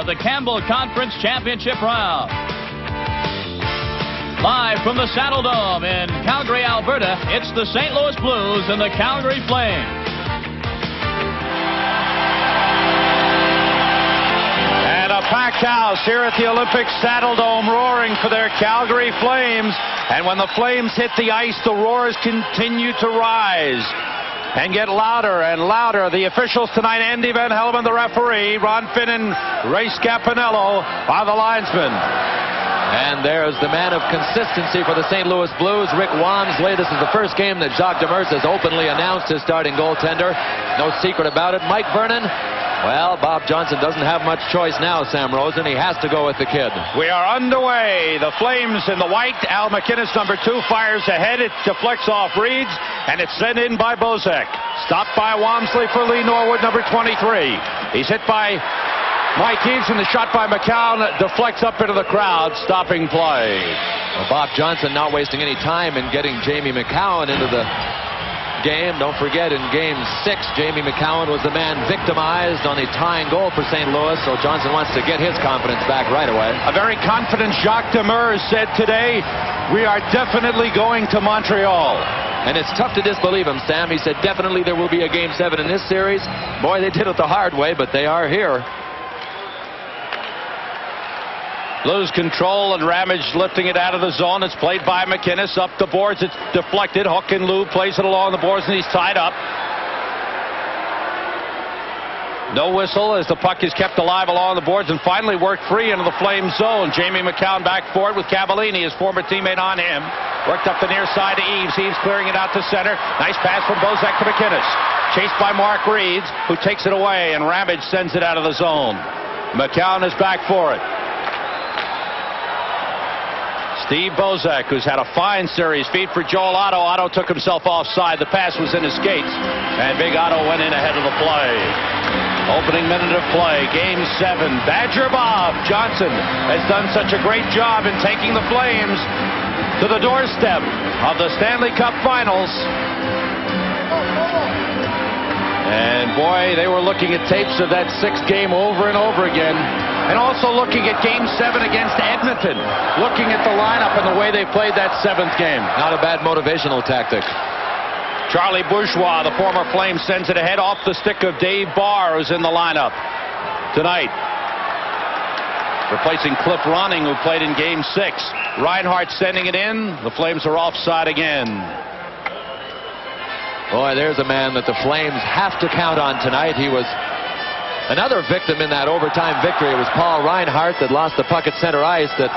of the Campbell Conference Championship round. Live from the Saddle Dome in Calgary, Alberta, it's the St. Louis Blues and the Calgary Flames. And a packed house here at the Olympic Saddle Dome roaring for their Calgary Flames. And when the Flames hit the ice, the roars continue to rise and get louder and louder. The officials tonight, Andy Van Hellemond, the referee, Ron Finnan, Ray Scapanello are the linesmen. And there's the man of consistency for the St. Louis Blues, Rick Wamsley. This is the first game that Jacques Demers has openly announced his starting goaltender. No secret about it. Mike Vernon. Well, Bob Johnson doesn't have much choice now, Sam Rosen. He has to go with the kid. We are underway. The Flames in the white. Al McInnes, number 2, fires ahead. It deflects off Reeds, and it's sent in by Bozek. Stopped by Wamsley for Lee Norwood, number 23. He's hit by Mike Eaves, and the shot by McCown deflects up into the crowd, stopping play. Well, Bob Johnson not wasting any time in getting Jamie McCown into the game. Don't forget, in Game 6, Jamie McCown was the man victimized on the tying goal for St. Louis, so Johnson wants to get his confidence back right away. A very confident Jacques Demers said today, "We are definitely going to Montreal." And it's tough to disbelieve him, Sam. He said definitely there will be a Game 7 in this series. Boy, they did it the hard way, but they are here. Blues control, and Ramage lifting it out of the zone. It's played by McInnes up the boards. It's deflected. Hook and Lou plays it along the boards, and he's tied up. No whistle as the puck is kept alive along the boards and finally worked free into the Flames zone. Jamie McCown back for it with Cavallini, his former teammate, on him. Worked up the near side to Eaves. Eaves clearing it out to center. Nice pass from Bozek to McInnes. Chased by Mark Reeds, who takes it away, and Ramage sends it out of the zone. McCown is back for it. Steve Bozek, who's had a fine series, feed for Joel Otto. Otto took himself offside. The pass was in his skates, and Big Otto went in ahead of the play. Opening minute of play, Game 7. Badger Bob Johnson has done such a great job in taking the Flames to the doorstep of the Stanley Cup Finals. And boy, they were looking at tapes of that 6th game over and over again. And also looking at Game 7 against Edmonton. Looking at the lineup and the way they played that 7th game. Not a bad motivational tactic. Charlie Bourgeois, the former Flame, sends it ahead off the stick of Dave Barr, who's in the lineup tonight. Replacing Cliff Ronning, who played in Game 6. Reinhart sending it in. The Flames are offside again. Boy, there's a man that the Flames have to count on tonight. He was another victim in that overtime victory. It was Paul Reinhart that lost the puck at center ice that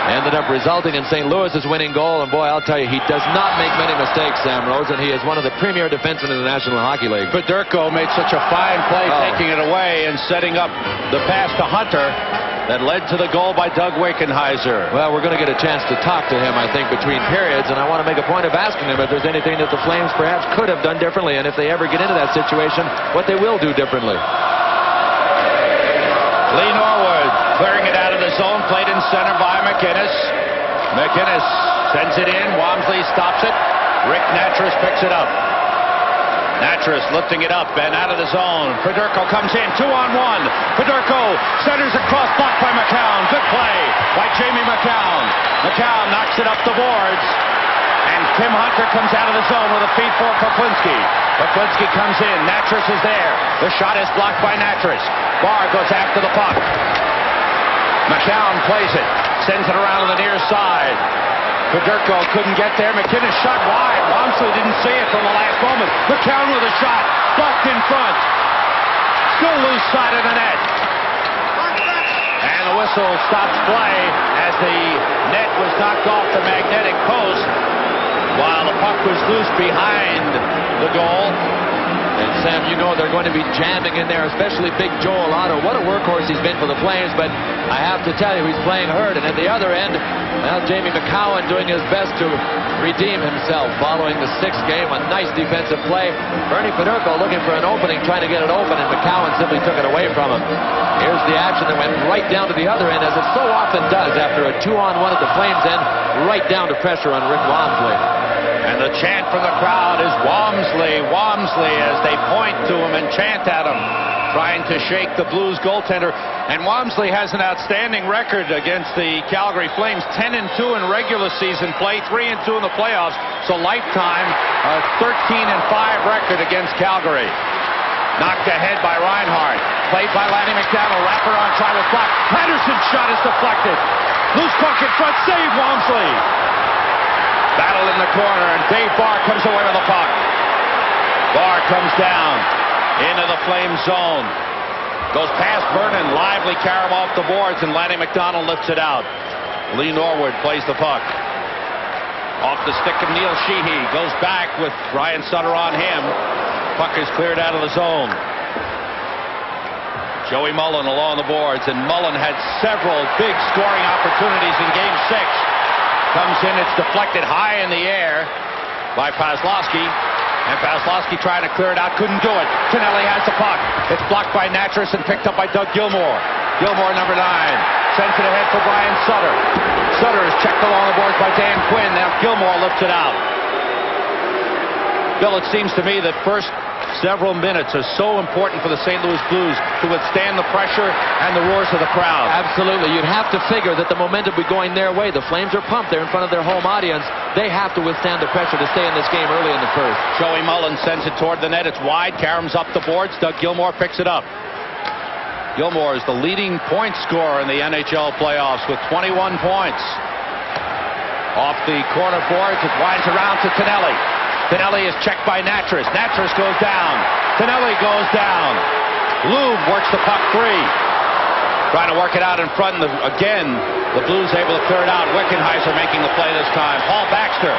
ended up resulting in St. Louis's winning goal. And boy, I'll tell you, he does not make many mistakes, Sam Rosen. He is one of the premier defensemen in the National Hockey League. Fedorko made such a fine play, taking it away and setting up the pass to Hunter that led to the goal by Doug Wakenheiser. Well, we're going to get a chance to talk to him, I think, between periods, and I want to make a point of asking him if there's anything that the Flames perhaps could have done differently, and if they ever get into that situation, what they will do differently. Lee Norwood clearing it out of the zone, played in center by McInnes. McInnes sends it in. Wamsley stops it. Rick Natras picks it up. Natras lifting it up and out of the zone. Fedorko comes in, 2-on-1. Fedorko centers across, blocked by McCown. Good play by Jamie McCown. McCown knocks it up the boards. And Tim Hunter comes out of the zone with a feed for Poklinski. Poklinski comes in. Natras is there. The shot is blocked by Natras. Barr goes after the puck. McCown plays it. Sends it around to the near side. Fedorko couldn't get there. McInnes shot wide. Wamsley didn't see it from the last moment. McCown with a shot. Blocked in front. Still loose side of the net. And the whistle stops play as the net was knocked off the magnetic post while the puck was loose behind the goal. And Sam, you know they're going to be jamming in there, especially big Joel Otto. What a workhorse he's been for the Flames, but I have to tell you, he's playing hurt. And at the other end, well, Jamie McCown doing his best to redeem himself following the 6th game. A nice defensive play. Bernie Fedorko looking for an opening, trying to get it open, and McCown simply took it away from him. Here's the action that went right down to the other end, as it so often does after a 2-on-1 at the Flames end, right down to pressure on Rick Wamsley. And the chant from the crowd is Wamsley, Wamsley, as they point to him and chant at him. trying to shake the Blues goaltender. And Walmsley has an outstanding record against the Calgary Flames. 10-2 in regular season play, 3-2 in the playoffs. So lifetime, a 13-5 record against Calgary. Knocked ahead by Reinhart. Played by Lanny McDonald. Wrapper on try with block. Patterson's shot is deflected. Loose puck in front. Save Walmsley. Battle in the corner, and Dave Barr comes away with the puck. Barr comes down into the Flame zone. Goes past Vernon. Lively carom off the boards, and Lanny McDonald lifts it out. Lee Norwood plays the puck. Off the stick of Neil Sheehy. Goes back with Brian Sutter on him. Puck is cleared out of the zone. Joey Mullen along the boards, and Mullen had several big scoring opportunities in Game 6. Comes in, it's deflected high in the air by Paslowski. And Paslowski trying to clear it out, couldn't do it. Tonelli has the puck. It's blocked by Natras and picked up by Doug Gilmour. Gilmour, number 9, sends it ahead for Brian Sutter. Sutter is checked along the boards by Dan Quinn. Now Gilmour lifts it out. Bill, it seems to me that first several minutes are so important for the St. Louis Blues to withstand the pressure and the roars of the crowd. Absolutely. You'd have to figure that the momentum would be going their way. The Flames are pumped. They're in front of their home audience. They have to withstand the pressure to stay in this game early in the first. Joey Mullen sends it toward the net. It's wide. Carom's up the boards. Doug Gilmour picks it up. Gilmour is the leading point scorer in the NHL playoffs with 21 points. Off the corner boards, it winds around to Tonelli. Tonelli is checked by Natras. Natras goes down. Tonelli goes down. Lube works the puck free. Trying to work it out in front. And again, the Blues able to clear it out. Wickenheiser making the play this time. Paul Baxter.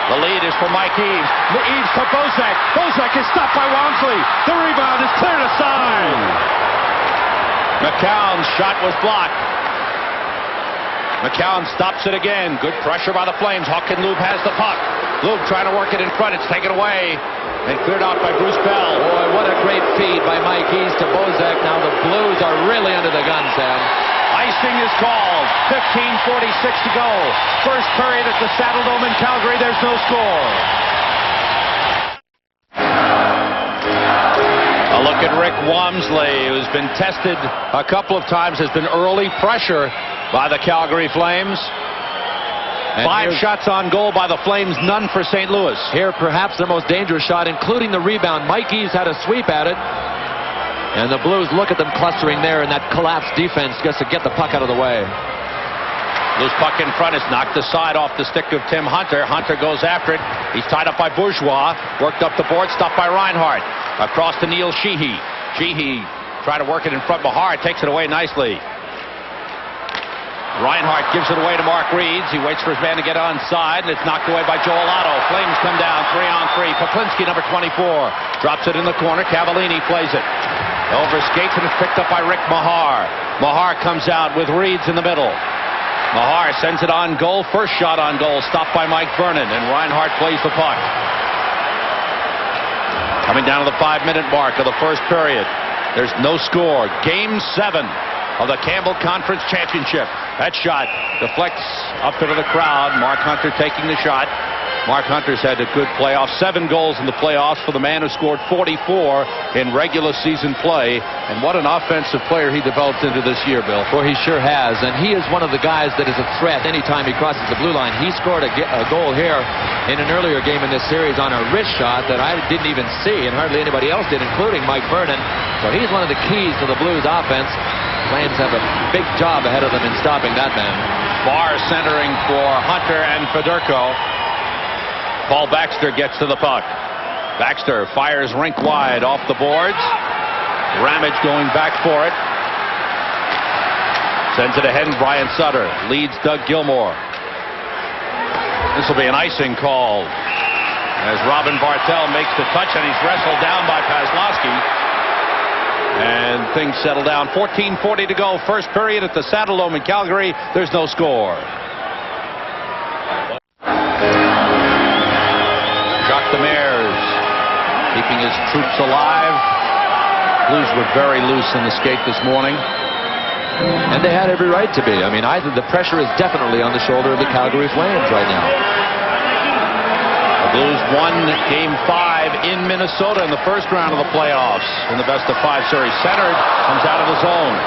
The lead is for Mike Eaves. Eaves to Bozak. Bozak is stopped by Walmsley. The rebound is cleared aside. McCown's shot was blocked. McCown stops it again. Good pressure by the Flames. Huck and Lube has the puck. Lube trying to work it in front. It's taken away and cleared out by Bruce Bell. Boy, what a great feed by Mike Eaves to Bozak. Now the Blues are really under the gun, Sam. Icing is called. 15:46 to go. First period at the Saddledome in Calgary. There's no score. A look at Rick Walmsley, who's been tested a couple of times. Has been early pressure by the Calgary Flames. And 5 shots on goal by the Flames, none for St. Louis. Here, perhaps their most dangerous shot, including the rebound. Mike Eaves had a sweep at it. And the Blues look at them clustering there in that collapsed defense just to get the puck out of the way. Loose puck in front is knocked aside off the stick of Tim Hunter. Hunter goes after it. He's tied up by Bourgeois. Worked up the board, stopped by Reinhart. Across to Neil Sheehy. Sheehy tried to work it in front. Mahar takes it away nicely. Reinhart gives it away to Mark Reeds. He waits for his man to get onside, and it's knocked away by Joel Otto. Flames come down 3-on-3. Poplinski, number 24, drops it in the corner. Cavallini plays it. Over skates, and it's picked up by Rick Mahar. Mahar comes out with Reeds in the middle. Mahar sends it on goal. First shot on goal, stopped by Mike Vernon, and Reinhart plays the puck. Coming down to the 5-minute mark of the first period. There's no score. Game 7 of the Campbell Conference Championship. That shot deflects up into the crowd. Mark Hunter taking the shot. Mark Hunter's had a good playoff. 7 goals in the playoffs for the man who scored 44 in regular season play. And what an offensive player he developed into this year, Bill. Well, he sure has. And he is one of the guys that is a threat anytime he crosses the blue line. He scored a goal here in an earlier game in this series on a wrist shot that I didn't even see, and hardly anybody else did, including Mike Vernon. So he's one of the keys to the Blues offense. Flames have a big job ahead of them in stopping that man. Barr centering for Hunter and Fedorko. Paul Baxter gets to the puck. Baxter fires rink wide off the boards. Ramage going back for it. Sends it ahead, and Brian Sutter leads Doug Gilmour. This will be an icing call as Robin Bartel makes the touch, and he's wrestled down by Paslowski. And things settle down. 14:40 to go. First period at the Saddledome in Calgary. There's no score. Jacques Demers keeping his troops alive. Blues were very loose in the skate this morning. And they had every right to be. I mean, the pressure is definitely on the shoulder of the Calgary Flames right now. A Blues won Game 5 in Minnesota in the first round of the playoffs in the best-of-5 series. Centered, comes out of the zone.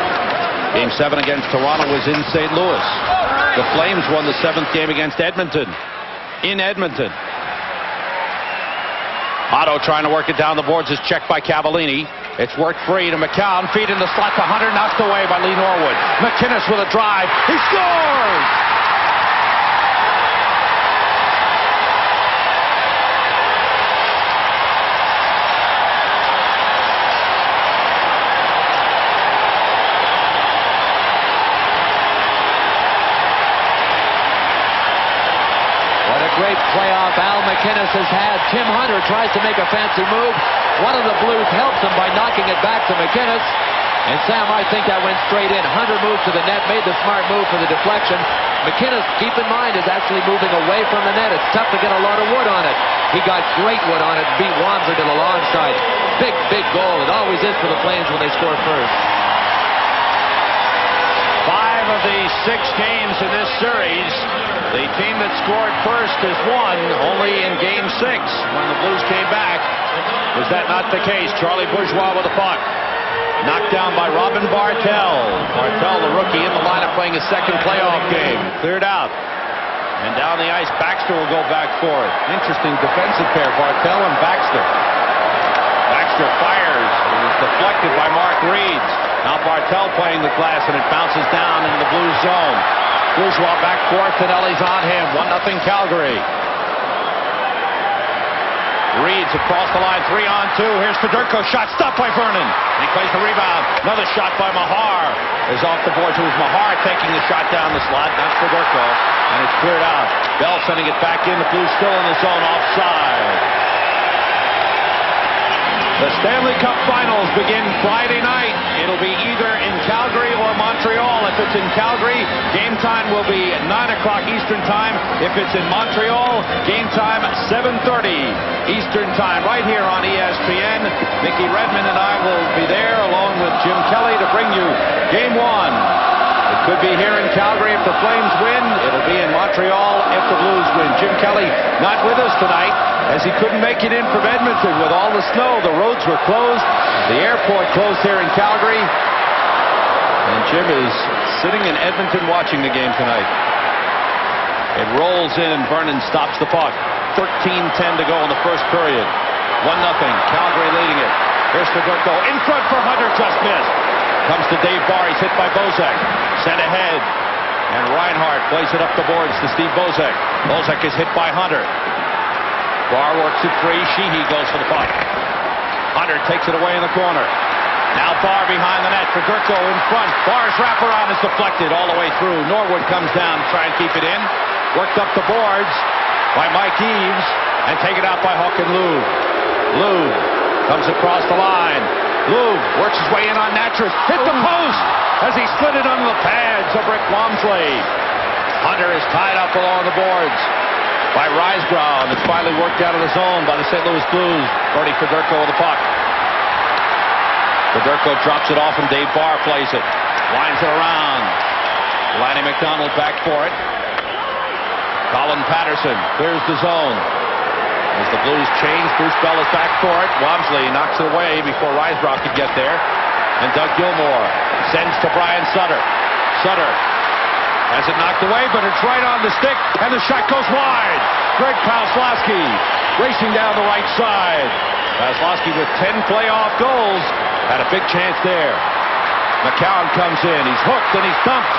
Game 7 against Toronto was in St. Louis. The Flames won the 7th game against Edmonton in Edmonton. Otto trying to work it down the boards is checked by Cavallini. It's worked free to McCown. Feed in the slot to Hunter, knocked away by Lee Norwood. McInnes with a drive. He scores! Great playoff Al McInnes has had. Tim Hunter tries to make a fancy move. One of the Blues helps him by knocking it back to McInnes. And Sam, I think that went straight in. Hunter moved to the net, made the smart move for the deflection. McInnes, keep in mind, is actually moving away from the net. It's tough to get a lot of wood on it. He got great wood on it, beat Wamser to the long side. Big, big goal. It always is for the Flames when they score first. 5 of the 6 games in this series, the team that scored first has won. Only in Game 6, when the Blues came back, was that not the case. Charlie Bourgeois with the puck. Knocked down by Robin Bartel. Bartel, the rookie, in the lineup playing his second playoff game. Cleared out. And down the ice, Baxter will go back for it. Interesting defensive pair, Bartel and Baxter. Baxter fires. It was deflected by Mark Reeds. Now Bartel playing the glass, and it bounces down into the Blues zone. Bourgeois back forth, and Ellie's on him. 1-0 Calgary. Reeds across the line, 3-on-2. Here's Fedorko, shot stopped by Vernon. He plays the rebound. Another shot by Mahar is off the boards. It was Mahar taking the shot down the slot, not Fedorko, and it's cleared out. Bell sending it back in. The Blues still in the zone, offside. The Stanley Cup Finals begin Friday night. It'll be either in Calgary or Montreal. If it's in Calgary, game time will be at 9 o'clock Eastern Time. If it's in Montreal, game time 7:30 Eastern Time, right here on ESPN. Mickey Redmond and I will be there along with Jim Kelly to bring you Game 1. It could be here in Calgary if the Flames win. It'll be in Montreal if the Blues win. Jim Kelly not with us tonight, as he couldn't make it in from Edmonton with all the snow. The roads were closed. The airport closed here in Calgary. And Jim is sitting in Edmonton watching the game tonight. It rolls in, and Vernon stops the puck. 13:10 to go in the first period. 1-0. Calgary leading it. Here's Fedorko in front for Hunter, just missed. Comes to Dave Barr. He's hit by Bozek. Sent ahead. And Reinhart plays it up the boards to Steve Bozek. Bozek is hit by Hunter. Barr works it free. Sheehy goes for the puck. Hunter takes it away in the corner. Now Barr behind the net. Fedorko in front. Barr's wraparound is deflected all the way through. Norwood comes down to try and keep it in. Worked up the boards by Mike Eaves. And taken out by Hook and Louvre. Louvre comes across the line. Louvre works his way in on Natras. Hit the post as he slid it under the pads of Rick Wamsley. Hunter is tied up along the boards by Risebrough, and it's finally worked out of the zone by the St. Louis Blues. Bernie Fedorko with the puck. Fedorko drops it off, and Dave Barr plays it. Winds it around. Lanny McDonald back for it. Colin Patterson clears the zone. As the Blues change, Bruce Bell is back for it. Wamsley knocks it away before Risebrough could get there. And Doug Gilmour sends to Brian Sutter. Sutter has it knocked away, but it's right on the stick, and the shot goes wide. Greg Paslowski racing down the right side. Paslowski with 10 playoff goals had a big chance there. McCown comes in. He's hooked, and he's dumped.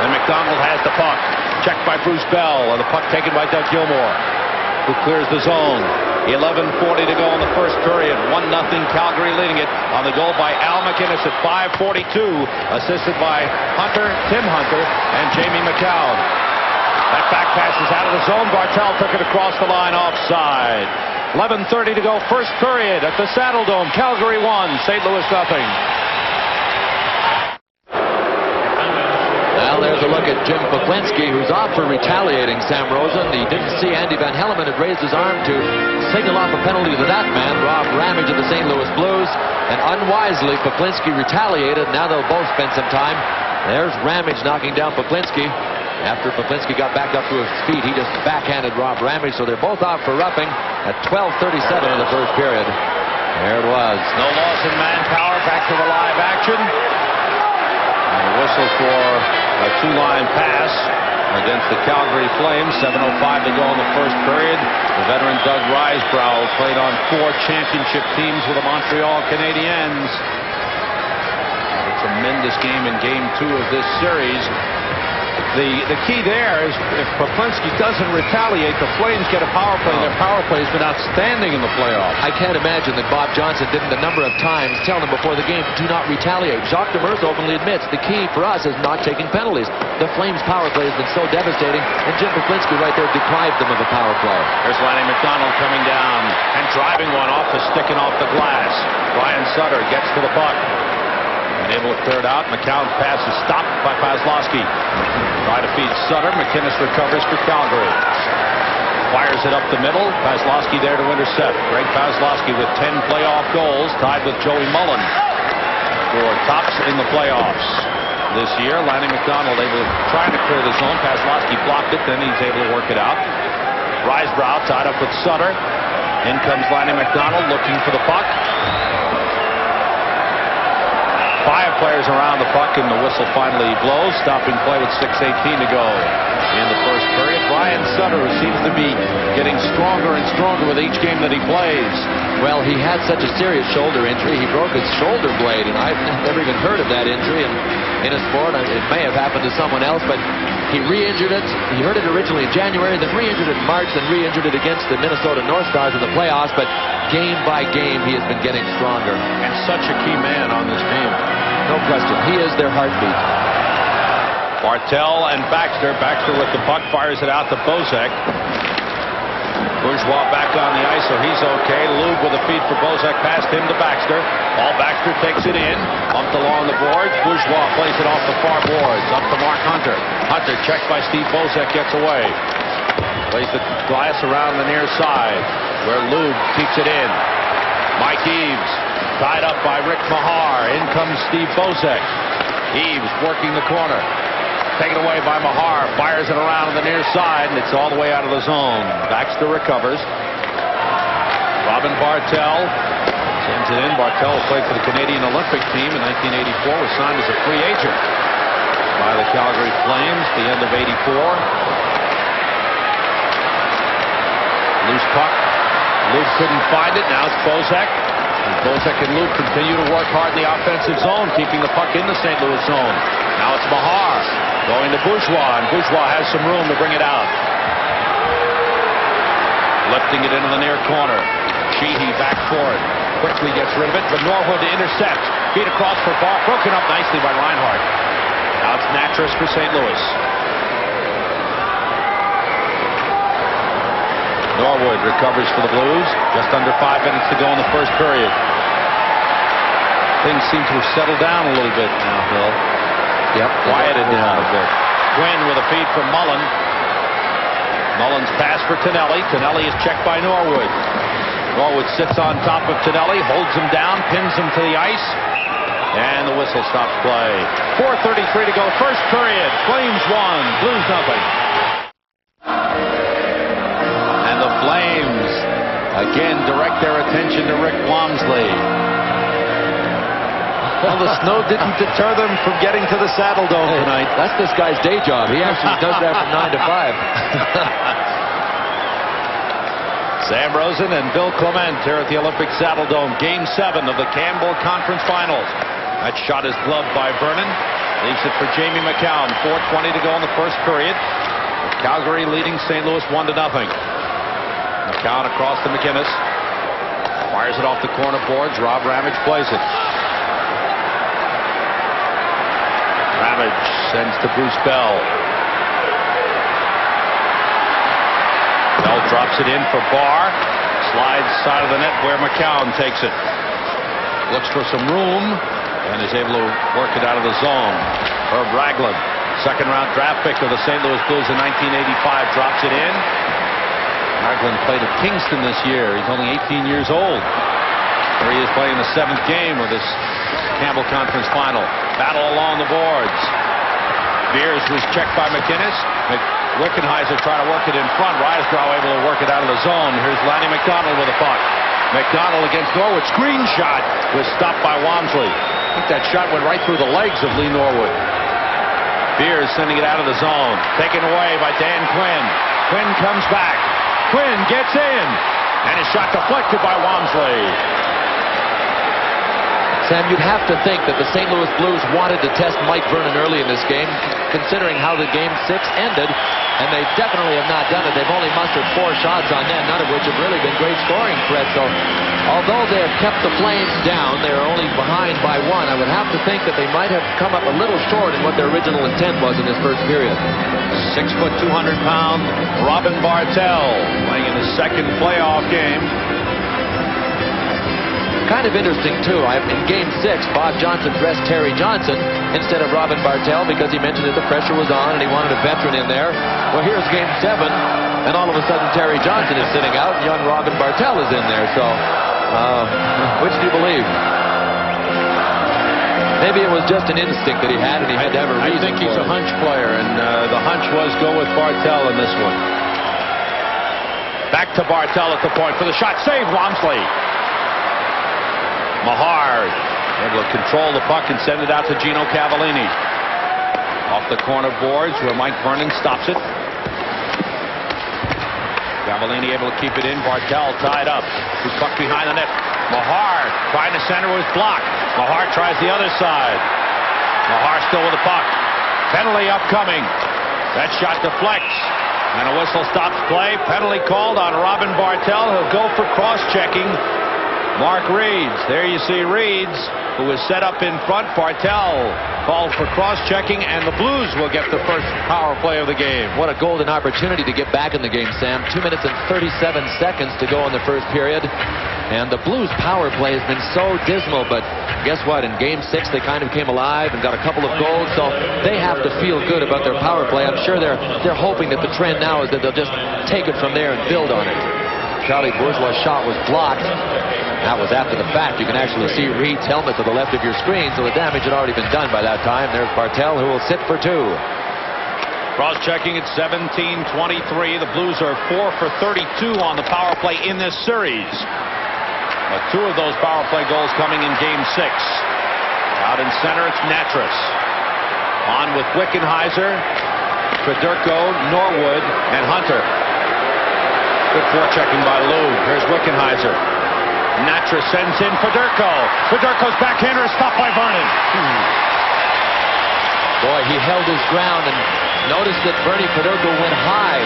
And McDonald has the puck. Checked by Bruce Bell, and the puck taken by Doug Gilmour, who clears the zone. 11:40 to go in the first period. 1-0 Calgary leading it on the goal by Al McInnes at 5:42, assisted by Hunter, Tim Hunter, and Jamie McCown. That back pass is out of the zone. Bartel took it across the line, offside. 11:30 to go, first period at the Saddle Dome. Calgary 1, St. Louis 0. Now there's a look at Jim Puklinski, who's off for retaliating Sam Rosen. He didn't see Andy Van Hellemond had raised his arm to signal off a penalty to that man, Rob Ramage of the St. Louis Blues. And unwisely, Puklinski retaliated. Now they'll both spend some time. There's Ramage knocking down Puklinski. After Poplinski got back up to his feet, he just backhanded Rob Ramage, so they're both out for roughing at 12:37 in the first period. There it was. No loss in manpower. Back to the live action. And a whistle for a two-line pass against the Calgary Flames. 7:05 to go in the first period. The veteran Doug Risebrough played on 4 championship teams with the Montreal Canadiens. A tremendous game in Game 2 of this series. The key there is if Poplinski doesn't retaliate, the Flames get a power play. Their power play has been outstanding in the playoffs. I can't imagine that Bob Johnson didn't a number of times tell them before the game, do not retaliate. Jacques Demers openly admits the key for us is not taking penalties. The Flames' power play has been so devastating, and Jim Poplinski right there deprived them of a power play. There's Lanny McDonald coming down and driving one off the stick and off the glass. Ryan Sutter gets to the puck. Able to clear it out. McCown's pass is stopped by Paslowski. Try to feed Sutter. McInnes recovers for Calgary. Fires it up the middle. Paslowski there to intercept. Greg Paslowski with 10 playoff goals, tied with Joey Mullen for tops in the playoffs this year. Lanny McDonald able to try to clear the zone. Paslowski blocked it, then he's able to work it out. Risebrough tied up with Sutter. In comes Lanny McDonald looking for the puck. 5 players around the puck, and the whistle finally blows, stopping play with 6:18 to go in the first period. Ryan Sutter, who seems to be getting stronger and stronger with each game that he plays. Well, he had such a serious shoulder injury. He broke his shoulder blade, and I've never even heard of that injury in a sport. It may have happened to someone else, but he re-injured it. He hurt it originally in January, then re-injured it in March, then re-injured it against the Minnesota North Stars in the playoffs, but game by game, he has been getting stronger. And such a key man on this team. No question. He is their heartbeat. Bartel and Baxter. Baxter with the puck, fires it out to Bozek. Bourgeois back on the ice, so he's okay. Lube with a feed for Bozek, past him to Baxter. All Baxter takes it in, bumped along the boards. Bourgeois plays it off the far boards, up to Mark Hunter. Hunter checked by Steve Bozek, gets away. Plays the glass around the near side, where Lube keeps it in. Mike Eaves, tied up by Rick Mahar. In comes Steve Bozek. Eaves working the corner. Taken away by Mahar. Fires it around on the near side, and it's all the way out of the zone. Baxter recovers. Robin Bartel sends it in. Bartel played for the Canadian Olympic team in 1984. Was signed as a free agent by the Calgary Flames at the end of '84. Loose puck. Lube couldn't find it. Now it's Bozek. And Bozek and Lube continue to work hard in the offensive zone, keeping the puck in the St. Louis zone. Now it's Mahar going to Bourgeois, and Bourgeois has some room to bring it out. Lifting it into the near corner. Sheehy back for it. Quickly gets rid of it, but Norwood to intercept. Feed across for Barr. Broken up nicely by Reinhart. Now it's Natras for St. Louis. Norwood recovers for the Blues. Just under 5 minutes to go in the first period. Things seem to have settled down a little bit now, Bill. Yep. Quieted down a bit. Quinn with a feed from Mullen. Mullen's pass for Tonelli. Tonelli is checked by Norwood. Norwood sits on top of Tonelli, holds him down, pins him to the ice, and the whistle stops play. 4:33 to go, first period. Flames 1, Blues nothing. And the Flames again direct their attention to Rick Wamsley. Well, the snow didn't deter them from getting to the Saddle Dome tonight. That's this guy's day job. He actually does that from 9 to 5. Sam Rosen and Bill Clement here at the Olympic Saddle Dome. Game 7 of the Campbell Conference Finals. That shot is gloved by Vernon. Leaves it for Jamie McCown. 4:20 to go in the first period. Calgary leading St. Louis 1-0. McCown across to McInnes. Fires it off the corner boards. Rob Ramage plays it. Ramage sends to Bruce Bell. Bell drops it in for Barr. Slides side of the net where McCown takes it. Looks for some room and is able to work it out of the zone. Herb Ragland, second-round draft pick of the St. Louis Blues in 1985, drops it in. Ragland played at Kingston this year. He's only 18 years old. There he is playing the 7th game of this Campbell Conference Final. Battle along the boards. Beers was checked by McInnes. Wickenheiser trying to work it in front. Rysbrough able to work it out of the zone. Here's Lanny McDonald with a puck. McDonald against Norwood. Screen shot was stopped by Walmsley. I think that shot went right through the legs of Lee Norwood. Beers sending it out of the zone. Taken away by Dan Quinn. Quinn comes back. Quinn gets in. And his shot deflected by Walmsley. Sam, you'd have to think that the St. Louis Blues wanted to test Mike Vernon early in this game, considering how the Game 6 ended, and they definitely have not done it. They've only mustered 4 shots on net, none of which have really been great scoring threats. So, although they have kept the Flames down, they're only behind by 1. I would have to think that they might have come up a little short in what their original intent was in this first period. 6 foot 200-pound Robin Bartel playing in his second playoff game. Kind of interesting, too. In Game 6, Bob Johnson dressed Terry Johnson instead of Robin Bartel because he mentioned that the pressure was on and he wanted a veteran in there. Well, here's Game 7, and all of a sudden Terry Johnson is sitting out and young Robin Bartel is in there. So, which do you believe? Maybe it was just an instinct that he had and he had to have a reason. I think he's a hunch player, and the hunch was go with Bartel in this one. Back to Bartel at the point for the shot. Save Walmsley. Mahar able to control the puck and send it out to Gino Cavallini. Off the corner boards where Mike Vernon stops it. Cavallini able to keep it in. Bartel tied up. His puck behind the net. Mahar trying to center was blocked. Mahar tries the other side. Mahar still with the puck. Penalty upcoming. That shot deflects. And a whistle stops play. Penalty called on Robin Bartel. He'll go for cross-checking Mark Reeds. There you see Reeds, who was set up in front. Bartel called for cross-checking, and the Blues will get the first power play of the game. What a golden opportunity to get back in the game, Sam. 2 minutes and 37 seconds to go in the first period. And the Blues power play has been so dismal, but guess what? In Game 6, they kind of came alive and got a couple of goals, so they have to feel good about their power play. I'm sure they're hoping that the trend now is that they'll just take it from there and build on it. Charlie Bourgeois' shot was blocked. That was after the fact. You can actually see Reed's helmet to the left of your screen, so the damage had already been done by that time. There's Bartel, who will sit for 2. Cross-checking at 17:23. The Blues are 4 for 32 on the power play in this series. But 2 of those power play goals coming in Game 6. Out in center, it's Natras. On with Wickenheiser, Fedorko, Norwood, and Hunter. Good forechecking by Lou. Here's Wickenheiser. Natras sends in Fedorko. Fedorko's backhander is stopped by Vernon. Boy, he held his ground, and notice that Bernie Fedorko went high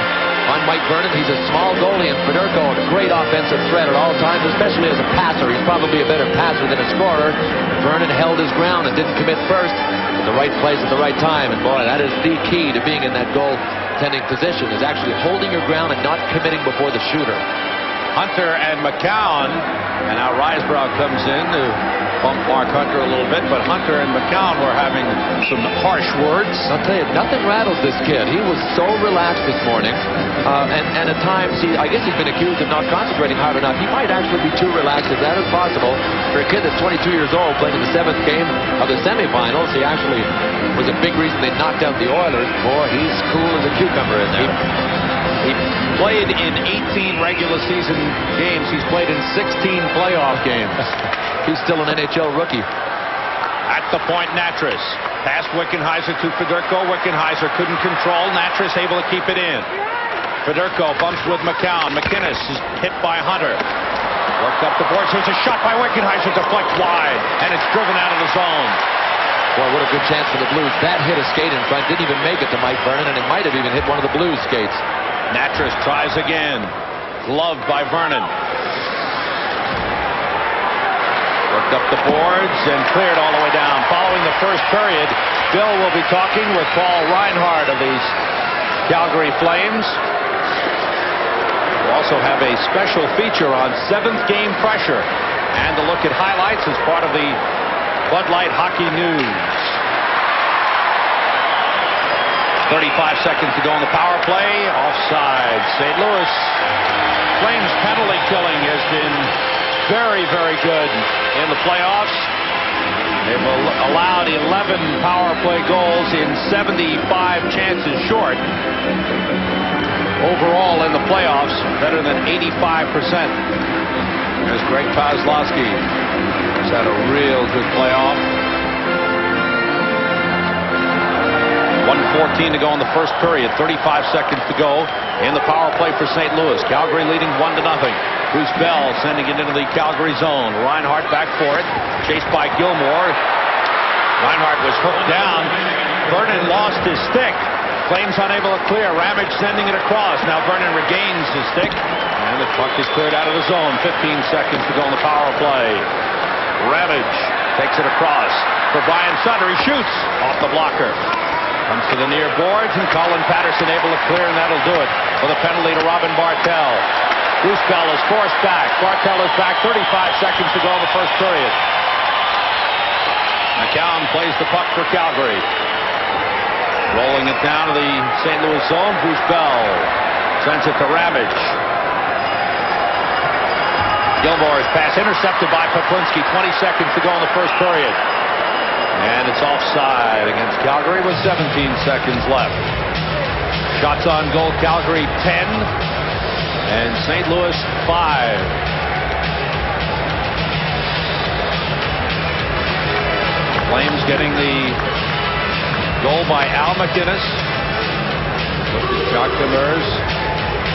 on Mike Vernon. He's a small goalie, and Fedorko a great offensive threat at all times, especially as a passer. He's probably a better passer than a scorer. Vernon held his ground and didn't commit first. In the right place at the right time, and boy, that is the key to being in that goaltending position, is actually holding your ground and not committing before the shooter. Hunter and McCown, and now Rysbrough comes in to bump Mark Hunter a little bit, but Hunter and McCown were having some harsh words. I'll tell you, nothing rattles this kid. He was so relaxed this morning, and at times, I guess he's been accused of not concentrating hard enough. He might actually be too relaxed, if that is possible. For a kid that's 22 years old, playing in the 7th game of the semifinals, he actually was a big reason they knocked out the Oilers. Boy, he's cool as a cucumber in there. He played in 18 regular season games. He's played in 16 playoff games. He's still an NHL rookie. At the point, Natras. Past Wickenheiser to Fedorko. Wickenheiser couldn't control. Natras able to keep it in. Fedorko bumps with McCown. McInnes is hit by Hunter. Worked up the boards. Here's a shot by Wickenheiser. Deflects wide, and it's driven out of the zone. Boy, what a good chance for the Blues. That hit a skate in front. Didn't even make it to Mike Vernon, and it might have even hit one of the Blues skates. Natras tries again. Gloved by Vernon. Worked up the boards and cleared all the way down. Following the first period, Bill will be talking with Paul Reinhardt of these Calgary Flames. We'll also have a special feature on 7th game pressure and a look at highlights as part of the Bud Light Hockey News. 35 seconds to go on the power play. Offside. St. Louis Flames penalty killing has been very, very good in the playoffs. They've allowed 11 power play goals in 75 chances short. Overall in the playoffs, better than 85%. There's Greg Paslowski. He's had a real good playoff. 1:14 to go in the first period. 35 seconds to go in the power play for St. Louis. Calgary leading 1-0. Bruce Bell sending it into the Calgary zone. Reinhart back for it. Chased by Gilmore. Reinhart was hooked down. Vernon lost his stick. Flames unable to clear. Ramage sending it across. Now Vernon regains his stick. And the puck is cleared out of the zone. 15 seconds to go in the power play. Ramage takes it across for Brian Sutter. He shoots off the blocker. Comes to the near boards, and Colin Patterson able to clear, and that'll do it for the penalty to Robin Bartel. Bruce Bell is forced back. Bartel is back. 35 seconds to go in the first period. McCown plays the puck for Calgary. Rolling it down to the St. Louis zone. Bruce Bell sends it to Ramage. Gilmore's pass intercepted by Poplinski. 20 seconds to go in the first period. And it's offside against Calgary with 17 seconds left. Shots on goal, Calgary 10 and St. Louis 5. Flames getting the goal by Al McInnes. Look at Jacques Demers,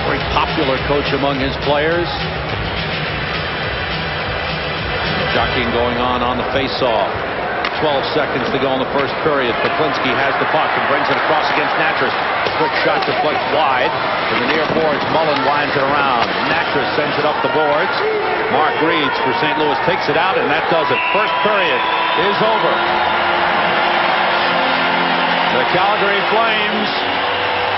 very popular coach among his players. Jockeying going on the face-off. 12 seconds to go in the first period. Poplinski has the puck and brings it across against Natras. Quick shot deflects wide. To the near boards, Mullen winds it around. Natras sends it up the boards. Mark Reeds for St. Louis takes it out, and that does it. First period is over. The Calgary Flames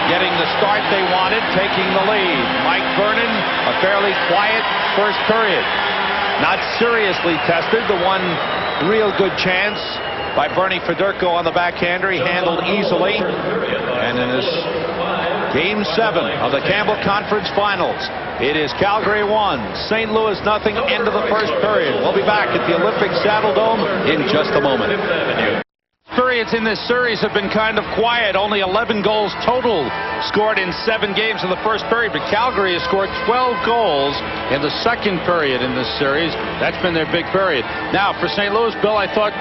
getting the start they wanted, taking the lead. Mike Vernon, a fairly quiet first period. Not seriously tested. The one real good chance by Bernie Federko on the backhander. He handled easily. And in this Game 7 of the Campbell Conference Finals, it is Calgary 1, St. Louis nothing, end of the first period. We'll be back at the Olympic Saddle Dome in just a moment. Periods in this series have been kind of quiet. Only 11 goals total scored in 7 games in the first period. But Calgary has scored 12 goals in the second period in this series. That's been their big period. Now, for St. Louis, Bill, I thought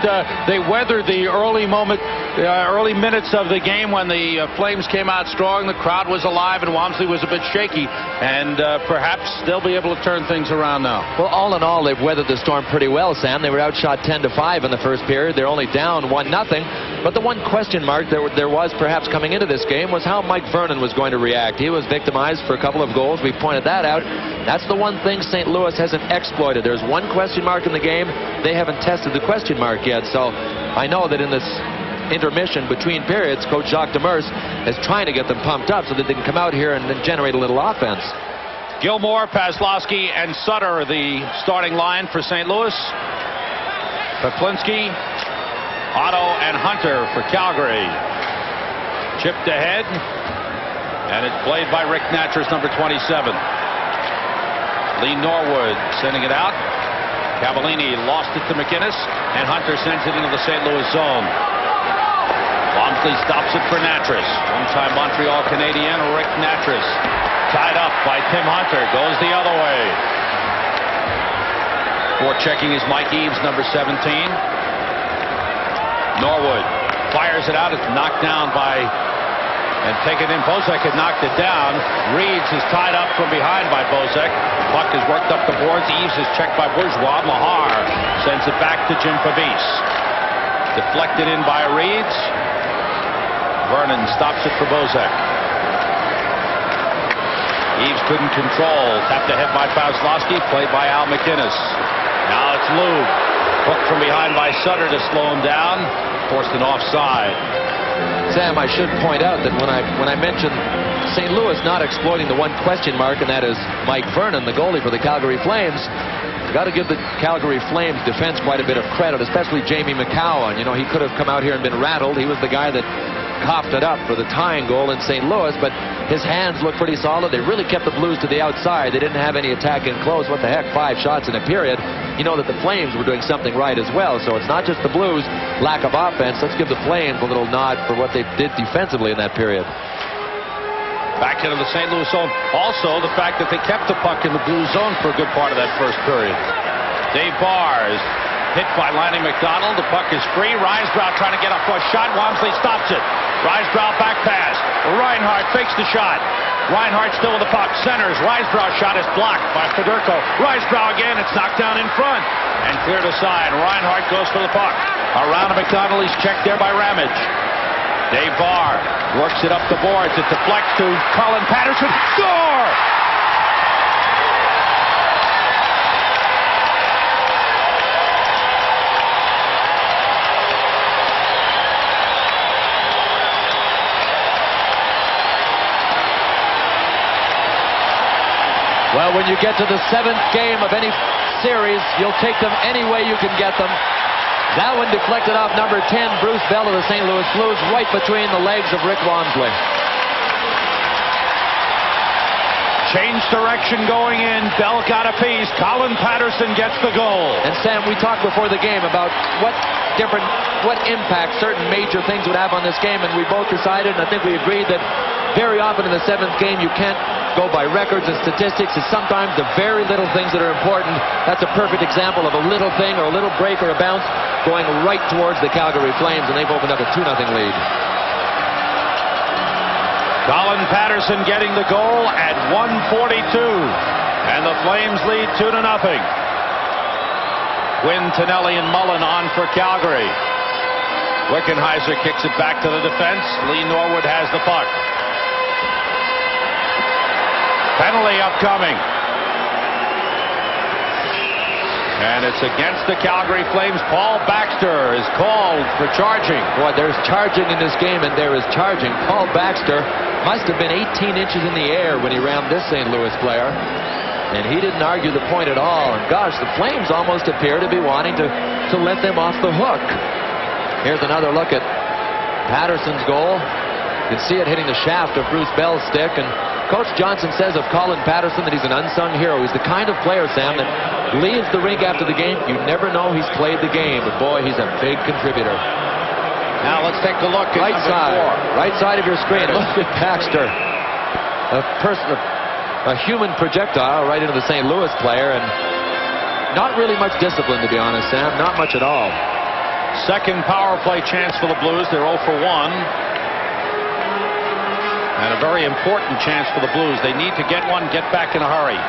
they weathered the early early minutes of the game when the Flames came out strong. The crowd was alive and Wamsley was a bit shaky. And perhaps they'll be able to turn things around now. Well, all in all, they've weathered the storm pretty well, Sam. They were outshot 10-5 in the first period. They're only down 1-0. But the one question mark there was perhaps coming into this game was how Mike Vernon was going to react. He was victimized for a couple of goals. We pointed that out. That's the one thing St. Louis hasn't exploited. There's one question mark in the game. They haven't tested the question mark yet. So I know that in this intermission between periods, Coach Jacques Demers is trying to get them pumped up so that they can come out here and generate a little offense. Gilmore, Paslowski, and Sutter the starting line for St. Louis. Poplinski, Otto, and Hunter for Calgary. Chipped ahead, and it's played by Rick Natras, number 27. Lee Norwood sending it out. Cavallini lost it to McInnes, and Hunter sends it into the St. Louis zone. Wamsley stops it for Natras. One-time Montreal Canadien Rick Natras. Tied up by Tim Hunter. Goes the other way. Forechecking is Mike Eaves, number 17. Norwood fires it out. It's knocked down by and taken in. Bozek had knocked it down. Reeds is tied up from behind by Bozek. Puck is worked up the boards. Eaves is checked by Bourgeois. Mahar sends it back to Jim Pavis. Deflected in by Reeds. Vernon stops it for Bozek. Eaves couldn't control. Tapped ahead by Paslowski. Played by Al McInnes. Now it's Lube. Hooked from behind by Sutter to slow him down. Forced an offside. Sam, I should point out that when I mentioned St. Louis not exploiting the one question mark, and that is Mike Vernon, the goalie for the Calgary Flames, you've got to give the Calgary Flames defense quite a bit of credit, especially Jamie McCowan. You know, he could have come out here and been rattled. He was the guy that coughed it up for the tying goal in St. Louis, but his hands look pretty solid. They really kept the Blues to the outside. They didn't have any attack in close. What the heck, 5 shots in a period. you know that the Flames were doing something right as well. So it's not just the Blues' lack of offense. Let's give the Flames a little nod for what they did defensively in that period. Back into the St. Louis zone. Also, the fact that they kept the puck in the Blue zone for a good part of that first period. Dave Barr is hit by Lanny McDonald. The puck is free. Risebrough trying to get off a shot. Wamsley stops it. Risebrough back pass. Reinhart fakes the shot. Reinhart still with the puck. Centers. Risebrough shot is blocked by Fedorko. Risebrough again. It's knocked down in front and cleared aside. Reinhart goes for the puck. Around to McDonald. He's checked there by Ramage. Dave Barr works it up the boards. It deflects to Colin Patterson. Score! Well, when you get to the 7th game of any series, you'll take them any way you can get them. That one deflected off number 10, Bruce Bell of the St. Louis Blues, right between the legs of Rick Wamsley. Change direction going in. Bell got a piece. Colin Patterson gets the goal. And Sam, we talked before the game about what impact certain major things would have on this game, and we both decided, and I think we agreed, that very often in the 7th game you can't go by records and statistics. It's sometimes the very little things that are important. That's a perfect example of a little thing or a little break or a bounce going right towards the Calgary Flames, and they've opened up a 2-0 lead. Colin Patterson getting the goal at 1:42, and the Flames lead 2-0. Quinn, Tonelli, and Mullen on for Calgary. Wickenheiser kicks it back to the defense. Lee Norwood has the puck. Penalty upcoming. And it's against the Calgary Flames. Paul Baxter is called for charging. Boy, there's charging in this game, and there is charging. Paul Baxter must have been 18 inches in the air when he rammed this St. Louis player. And he didn't argue the point at all. And gosh, the Flames almost appear to be wanting to let them off the hook. Here's another look at Patterson's goal. You can see it hitting the shaft of Bruce Bell's stick. And Coach Johnson says of Colin Patterson that he's an unsung hero. He's the kind of player, Sam, that leaves the rink after the game. You never know he's played the game, but boy, he's a big contributor. Now let's take a look at right side of your screen. Look at Baxter, a human projectile right into the St. Louis player, and not really much discipline, to be honest, Sam. Not much at all. Second power play chance for the Blues. They're 0 for 1. And a very important chance for the Blues. They need to get one, get back in a hurry.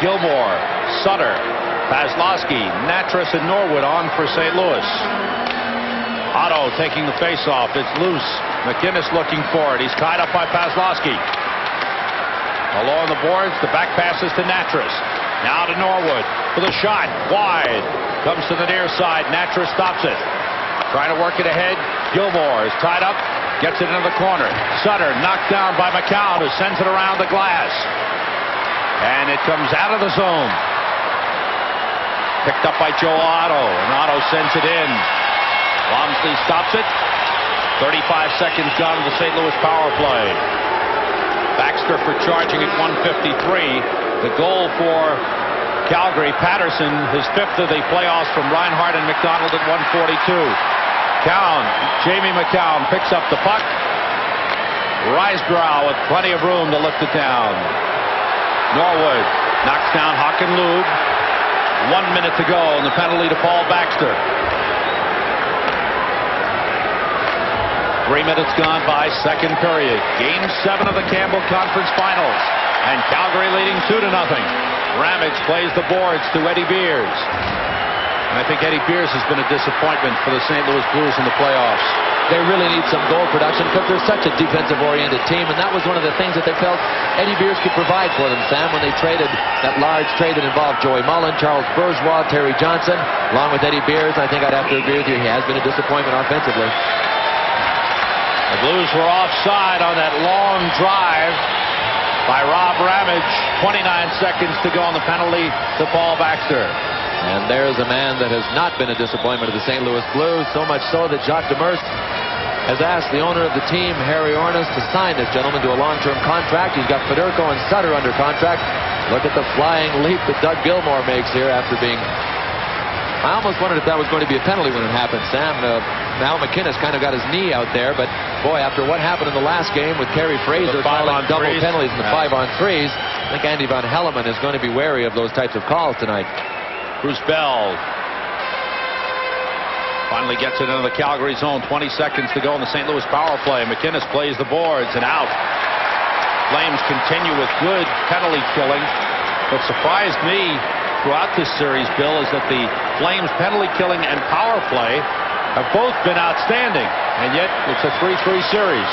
Gilmore, Sutter, Paslowski, Natras, and Norwood on for St. Louis. Otto taking the face-off. It's loose. McInnes looking for it. He's tied up by Paslowski. Along the boards, the back passes to Natras. Now to Norwood for the shot. Wide. Comes to the near side. Natras stops it. Trying to work it ahead. Gilmore is tied up. Gets it into the corner. Sutter knocked down by McCown, who sends it around the glass. And it comes out of the zone. Picked up by Joe Otto, and Otto sends it in. Wamsley stops it. 35 seconds gone to the St. Louis power play. Baxter for charging at 1:53. The goal for Calgary. Patterson, his 5th of the playoffs from Reinhart and McDonald at 1:42. Jamie McCown picks up the puck. Risebrough with plenty of room to lift it down. Norwood knocks down Hockenlube. 1 minute to go, and the penalty to Paul Baxter. 3 minutes gone by, second period. Game 7 of the Campbell Conference Finals, and Calgary leading 2-0. Ramage plays the boards to Eddie Beers. And I think Eddie Beers has been a disappointment for the St. Louis Blues in the playoffs. They really need some goal production because they're such a defensive-oriented team, and that was one of the things that they felt Eddie Beers could provide for them, Sam, when they traded that large trade that involved Joey Mullen, Charles Bourgeois, Terry Johnson, along with Eddie Beers. I think I'd have to agree with you. He has been a disappointment offensively. The Blues were offside on that long drive by Rob Ramage. 29 seconds to go on the penalty to Paul Baxter. And there's a man that has not been a disappointment to the St. Louis Blues, so much so that Jacques Demers has asked the owner of the team, Harry Ornis, to sign this gentleman to a long-term contract. He's got Fedorko and Sutter under contract. Look at the flying leap that Doug Gilmour makes here after being... I almost wondered if that was going to be a penalty when it happened, Sam. Al McInnes kind of got his knee out there, but boy, after what happened in the last game with Kerry Fraser calling double penalties and the 5-on-3s, I think Andy Van Helleman is going to be wary of those types of calls tonight. Bruce Bell finally gets it into the Calgary zone. 20 seconds to go in the St. Louis power play. McInnes plays the boards and out. Flames continue with good penalty killing. What surprised me throughout this series, Bill, is that the Flames penalty killing and power play have both been outstanding, and yet it's a 3-3 series.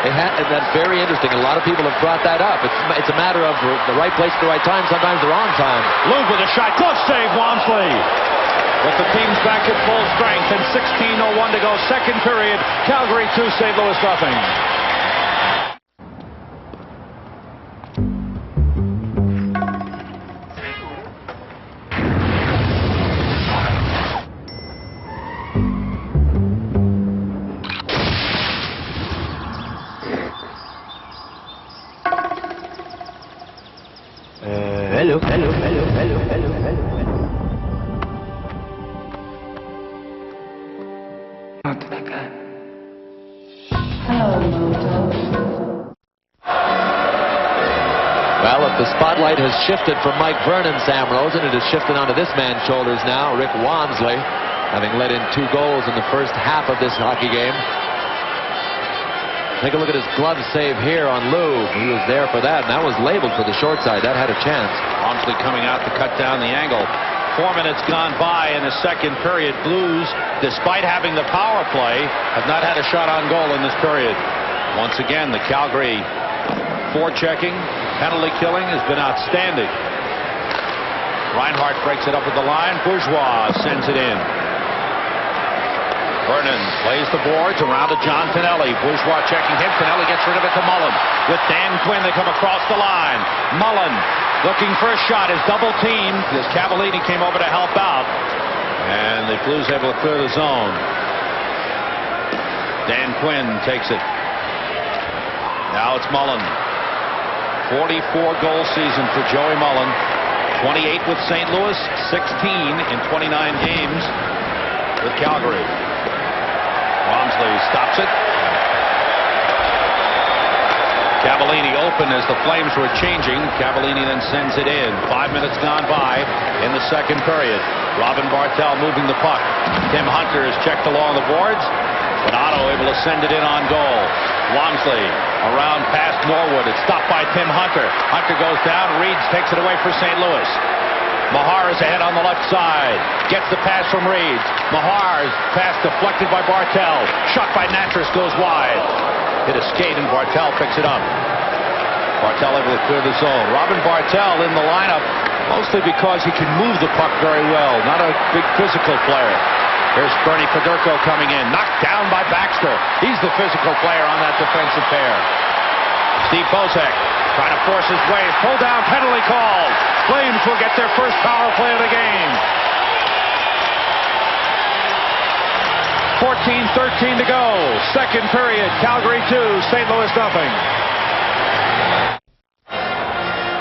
That's very interesting. A lot of people have brought that up. It's a matter of the right place at the right time, sometimes the wrong time. Loeb with a shot. Glove save, Walmsley. With the teams back at full strength and 16:01 to go, second period. Calgary 2, St. Louis nothing. Hello. Not that guy. Well, if the spotlight has shifted from Mike Vernon, Sam Rosen, it has shifted onto this man's shoulders now, Rick Walmsley, having let in 2 goals in the first half of this hockey game. Take a look at his glove save here on Lou. He was there for that, and that was labeled for the short side. That had a chance. Walmsley coming out to cut down the angle. 4 minutes gone by in the second period. Blues, despite having the power play, have not had a shot on goal in this period. Once again, the Calgary forechecking, penalty killing has been outstanding. Reinhart breaks it up at the line. Bourgeois sends it in. Vernon plays the boards around to John Tonelli. Bourgeois checking him. Tonelli gets rid of it to Mullen. With Dan Quinn, they come across the line. Mullen looking for a shot. Is double teamed as Cavallini came over to help out. And the Blues able to clear the zone. Dan Quinn takes it. Now it's Mullen. 44-goal season for Joey Mullen. 28 with St. Louis. 16 in 29 games with Calgary. Walmsley stops it. Cavallini open as the Flames were changing. Cavallini then sends it in. 5 minutes gone by in the second period. Robin Bartel moving the puck. Tim Hunter is checked along the boards. But Otto able to send it in on goal. Walmsley around past Norwood. It's stopped by Tim Hunter. Hunter goes down. Reeds takes it away for St. Louis. Mahar is ahead on the left side. Gets the pass from Reeds. Mahar's pass deflected by Bartel. Shot by Natras goes wide. Hit a skate and Bartel picks it up. Bartel able to clear the zone. Robin Bartel in the lineup mostly because he can move the puck very well. Not a big physical player. Here's Bernie Fedorko coming in. Knocked down by Baxter. He's the physical player on that defensive pair. Steve Bozek trying to force his way. Pull down, penalty called. Flames will get their first power play of the game. 14:13 to go. Second period. Calgary 2, St. Louis nothing.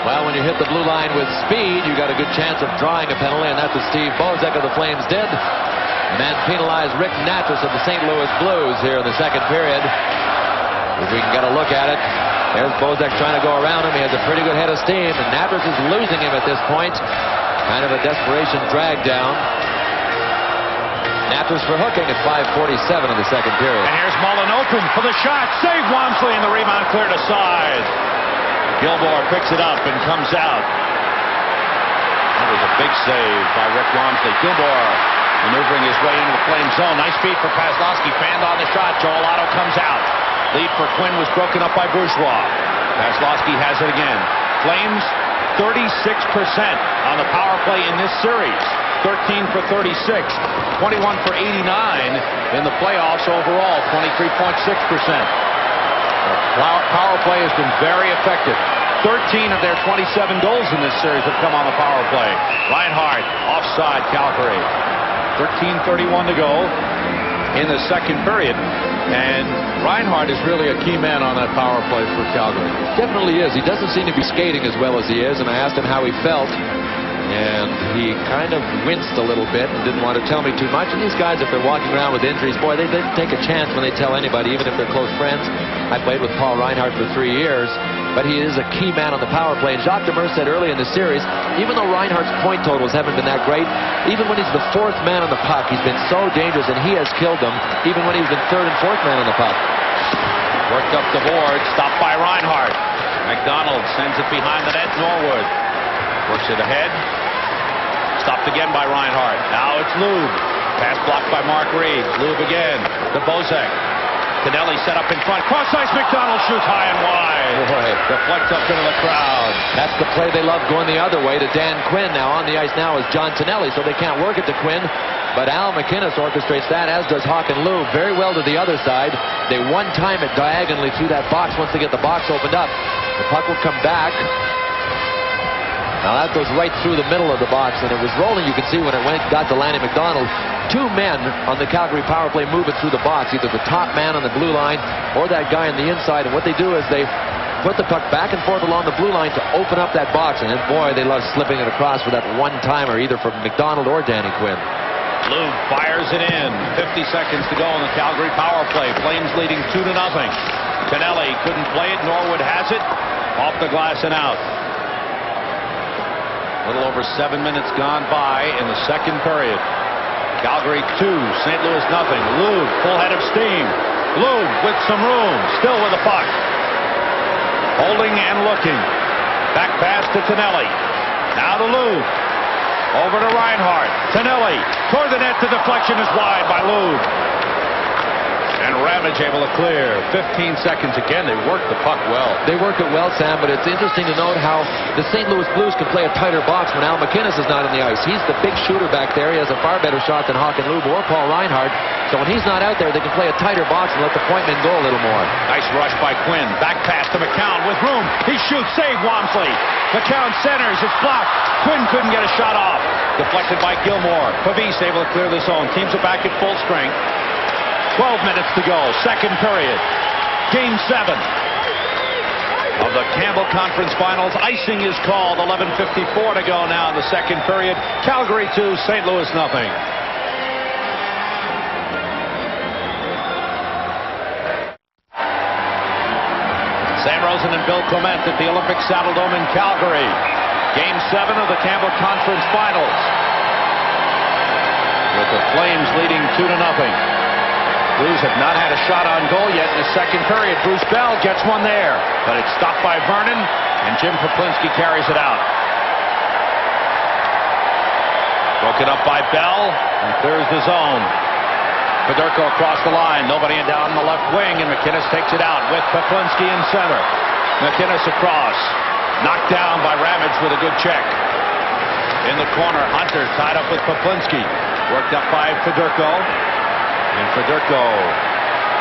Well, when you hit the blue line with speed, you got a good chance of drawing a penalty, and that's what Steve Bozek of the Flames did. The man penalized Rick Natras of the St. Louis Blues here in the second period. If we can get a look at it. There's Bozek trying to go around him. He has a pretty good head of steam, and Natras is losing him at this point. Kind of a desperation drag down. Natras for hooking at 5:47 of the second period. And here's Mullen open for the shot. Save Walmsley, and the rebound cleared aside. Gilmour picks it up and comes out. That was a big save by Rick Walmsley. Gilmour maneuvering his way into the Flame zone. Nice feed for Paslowski. Fanned on the shot. Joel Otto comes out. Lead for Quinn was broken up by Bourgeois. Paslowski has it again. Flames 36% on the power play in this series. 13 for 36. 21 for 89 in the playoffs overall. 23.6%. Power play has been very effective. 13 of their 27 goals in this series have come on the power play. Reinhart offside Calgary. 13:31 to go. in the second period. And Reinhart is really a key man on that power play for Calgary. Definitely is. He doesn't seem to be skating as well as he is, and I asked him how he felt, and he kind of winced a little bit and didn't want to tell me too much. And these guys, if they're walking around with injuries, boy, they take a chance when they tell anybody, even if they're close friends. I played with Paul Reinhart for 3 years, but he is a key man on the power play. And Jacques Demers said early in the series, even though Reinhart's point totals haven't been that great, even when he's the 4th man on the puck, he's been so dangerous, and he has killed them, even when he's been 3rd and 4th man on the puck. Worked up the board, stopped by Reinhart. McDonald sends it behind the net. Norwood works it ahead. Stopped again by Reinhart. Now it's Lube. Pass blocked by Mark Reed. Lube again to Bozek. Canelli set up in front. Cross ice. McDonald shoots high and wide. Boy. Deflects up into the crowd. That's the play they love, going the other way to Dan Quinn. Now on the ice now is John Tonelli, so they can't work it to Quinn. But Al McInnes orchestrates that, as does Hawk and Lou, very well to the other side. They one-time it diagonally through that box once they get the box opened up. The puck will come back. Now that goes right through the middle of the box, and it was rolling. You can see when it got to Lanny McDonald. 2 men on the Calgary power play moving through the box, either the top man on the blue line or that guy on the inside. And what they do is they put the puck back and forth along the blue line to open up that box. And then, boy, they love slipping it across for that one-timer, either from McDonald or Danny Quinn. Lube fires it in. 50 seconds to go on the Calgary power play. Flames leading 2-0. Canelli couldn't play it. Norwood has it. Off the glass and out. A little over 7 minutes gone by in the second period. Calgary 2, St. Louis nothing. Lube, full head of steam. Lube with some room, still with the puck. Holding and looking. Back pass to Tonelli. Now to Lube. Over to Reinhart. Tonelli toward the net. The deflection is wide by Lube. And Ravage able to clear. 15 seconds again. They work the puck well. They work it well, Sam, but it's interesting to note how the St. Louis Blues can play a tighter box when Al McInnes is not on the ice. He's the big shooter back there. He has a far better shot than Hawk and Lube or Paul Reinhart. So when he's not out there, they can play a tighter box and let the point men go a little more. Nice rush by Quinn. Back pass to McCown with room. He shoots. Save Wamsley. McCown centers. It's blocked. Quinn couldn't get a shot off. Deflected by Gilmore. Pavis able to clear the zone. Teams are back at full strength. 12 minutes to go. Second period. Game 7 of the Campbell Conference Finals. Icing is called. 11:54 to go now in the second period. Calgary 2, St. Louis nothing. Sam Rosen and Bill Clement at the Olympic Saddledome in Calgary. Game 7 of the Campbell Conference Finals. With the Flames leading 2-0. Blues have not had a shot on goal yet in the second period. Bruce Bell gets one there, but it's stopped by Vernon, and Jim Poplinski carries it out. Broken up by Bell, and clears the zone. Fedorko across the line, nobody in down the left wing, and McInnes takes it out with Poplinski in center. McInnes across, knocked down by Ravage with a good check. In the corner, Hunter tied up with Poplinski. Worked up by Fedorko. And Fedorko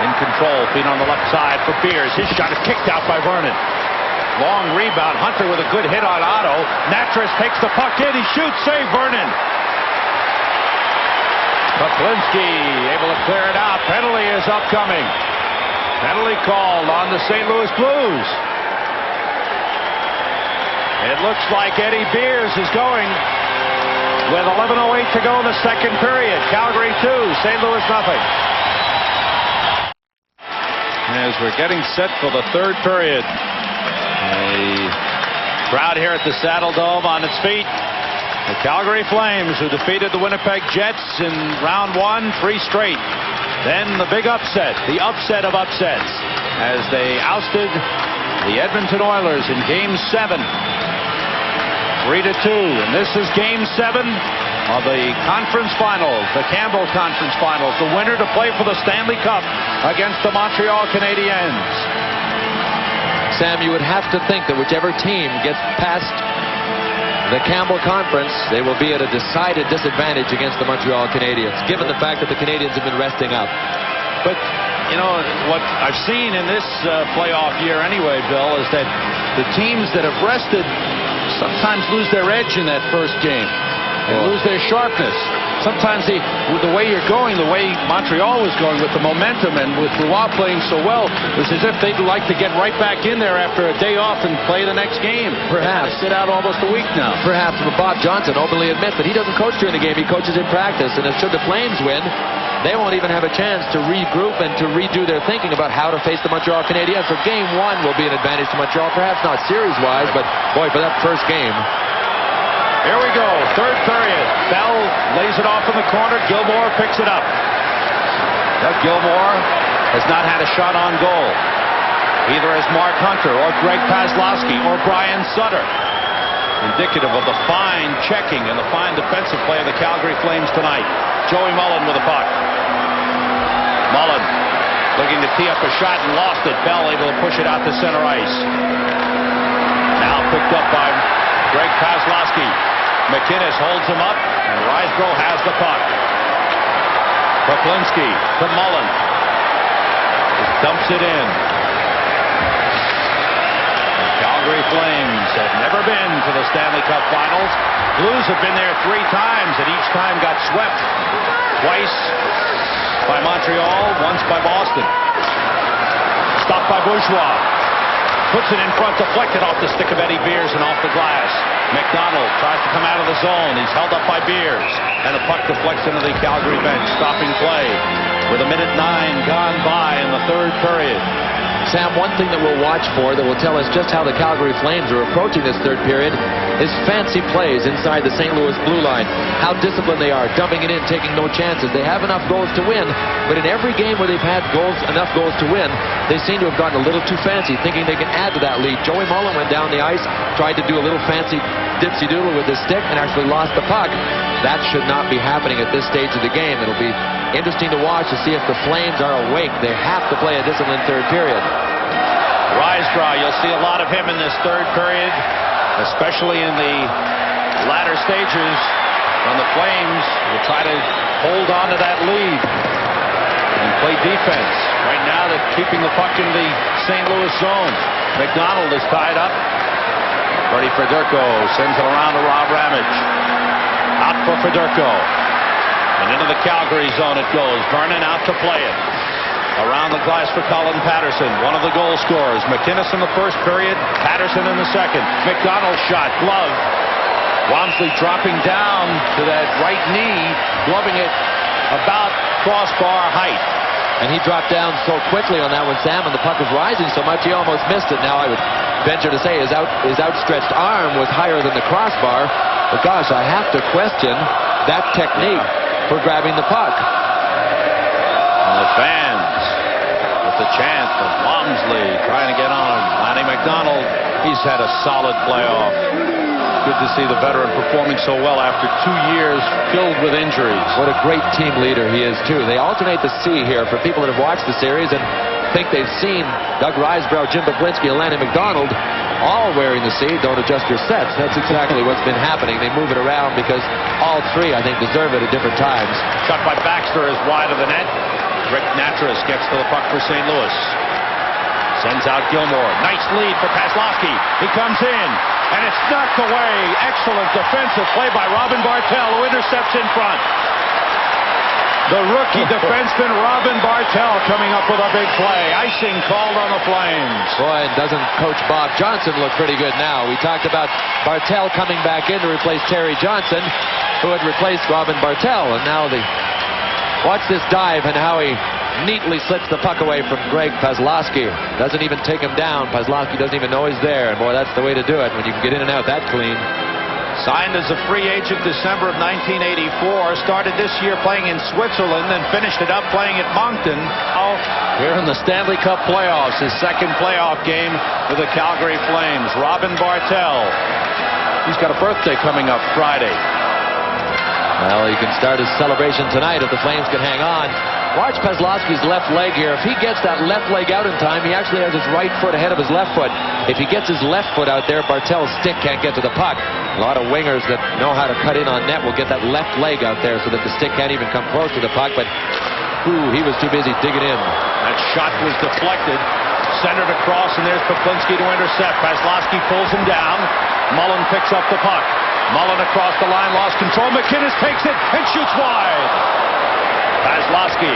in control, feet on the left side for Beers. His shot is kicked out by Vernon. Long rebound. Hunter with a good hit on Otto. Natras takes the puck in. He shoots. Save Vernon. Poplinski able to clear it out. Penalty is upcoming. Penalty called on the St. Louis Blues. It looks like Eddie Beers is going with 11:08 to go in the second period. Calgary 2, St. Louis nothing. As we're getting set for the third period, a crowd here at the Saddledome on its feet. The Calgary Flames, who defeated the Winnipeg Jets in round 1, 3 straight. Then the big upset, the upset of upsets, as they ousted the Edmonton Oilers in Game 7. 3-2, and this is Game 7 of the conference finals, the Campbell Conference Finals. The winner to play for the Stanley Cup against the Montreal Canadiens. Sam, you would have to think that whichever team gets past the Campbell Conference, they will be at a decided disadvantage against the Montreal Canadiens, given the fact that the Canadiens have been resting up. But, you know, what I've seen in this playoff year anyway, Bill, is that the teams that have rested sometimes lose their edge in that first game and lose their sharpness. sometimes with the way you're going, the way Montreal was going with the momentum and with Roy playing so well, it was as if they'd like to get right back in there after a day off and play the next game. Perhaps. Sit out almost a week now. Perhaps, but Bob Johnson openly admits that he doesn't coach during the game. He coaches in practice, and should the Flames win, they won't even have a chance to regroup and to redo their thinking about how to face the Montreal Canadiens. So game one will be an advantage to Montreal, perhaps not series-wise, but boy, for that first game. Here we go, third period. Bell lays it off in the corner. Gilmore picks it up. Doug Gilmore has not had a shot on goal. Either as Mark Hunter or Greg Paslowski or Brian Sutter. Indicative of the fine checking and the fine defensive play of the Calgary Flames tonight. Joey Mullen with the puck. Mullen looking to tee up a shot and lost it. Bell able to push it out to center ice. Now picked up by Greg Paslowski. McInnes holds him up, and Risebrough has the puck. Poplinski to Mullen. Just dumps it in. Calgary Flames have never been to the Stanley Cup Finals. Blues have been there 3 times and each time got swept. Twice by Montreal, once by Boston. Stopped by Bourgeois. Puts it in front, deflected off the stick of Eddie Beers and off the glass. McDonald tries to come out of the zone. He's held up by Beers. And the puck deflects into the Calgary bench. Stopping play with 1:09 gone by in the third period. Sam, one thing that we'll watch for that will tell us just how the Calgary Flames are approaching this third period is fancy plays inside the St. Louis blue line. How disciplined they are, dumping it in, taking no chances. They have enough goals to win, but in every game where they've had enough goals to win, they seem to have gotten a little too fancy, thinking they can add to that lead. Joey Mullen went down the ice, tried to do a little fancy dipsy-doodle with his stick, and actually lost the puck. That should not be happening at this stage of the game. It'll be interesting to watch to see if the Flames are awake. They have to play a disciplined third period. Risebrough, you'll see a lot of him in this third period, especially in the latter stages when the Flames will try to hold on to that lead and play defense. Right now they're keeping the puck in the St. Louis zone. McDonald is tied up. Freddie Fedorko sends it around to Rob Ramage. Out for Fedorko. And into the Calgary zone it goes. Vernon out to play it. Around the glass for Colin Patterson, one of the goal scorers. McInnes in the first period, Patterson in the second. McDonald shot, glove. Wamsley dropping down to that right knee, gloving it about crossbar height. And he dropped down so quickly on that one, Sam, and the puck was rising so much he almost missed it. Now I would venture to say his outstretched arm was higher than the crossbar. But gosh, I have to question that technique for grabbing the puck. And the fans with the chant of Wamsley trying to get on. Lanny McDonald, he's had a solid playoff. Good to see the veteran performing so well after 2 years filled with injuries. What a great team leader he is, too. They alternate the C here for people that have watched the series and think they've seen Doug Risebrough, Jim Poplinski, and Lanny McDonald all wearing the C. Don't adjust your sets. That's exactly what's been happening. They move it around because all 3, I think, deserve it at different times. Shot by Baxter is wide of the net. Rick Natras gets to the puck for St. Louis. Sends out Gilmore. Nice lead for Paslowski. He comes in, and it's knocked away. Excellent defensive play by Robin Bartel, who intercepts in front. The rookie defenseman Robin Bartel coming up with a big play. Icing called on the Flames. Boy, doesn't Coach Bob Johnson look pretty good now? We talked about Bartel coming back in to replace Terry Johnson, who had replaced Robin Bartel, and now watch this dive and how he neatly slips the puck away from Greg Paslowski. Doesn't even take him down. Paslowski doesn't even know he's there. And boy, that's the way to do it when you can get in and out that clean. Signed as a free agent December of 1984. Started this year playing in Switzerland and finished it up playing at Moncton. Here in the Stanley Cup playoffs, his second playoff game with the Calgary Flames. Robin Bartel. He's got a birthday coming up Friday. Well, he can start his celebration tonight if the Flames can hang on. Watch Paslowski's left leg here. If he gets that left leg out in time, he actually has his right foot ahead of his left foot. If he gets his left foot out there, Bartel's stick can't get to the puck. A lot of wingers that know how to cut in on net will get that left leg out there so that the stick can't even come close to the puck. But he was too busy digging in. That shot was deflected. Centered across, and there's Poplinski to intercept. Paslowski pulls him down. Mullen picks up the puck. Mullen across the line, lost control. McInnes takes it and shoots wide. Paslowski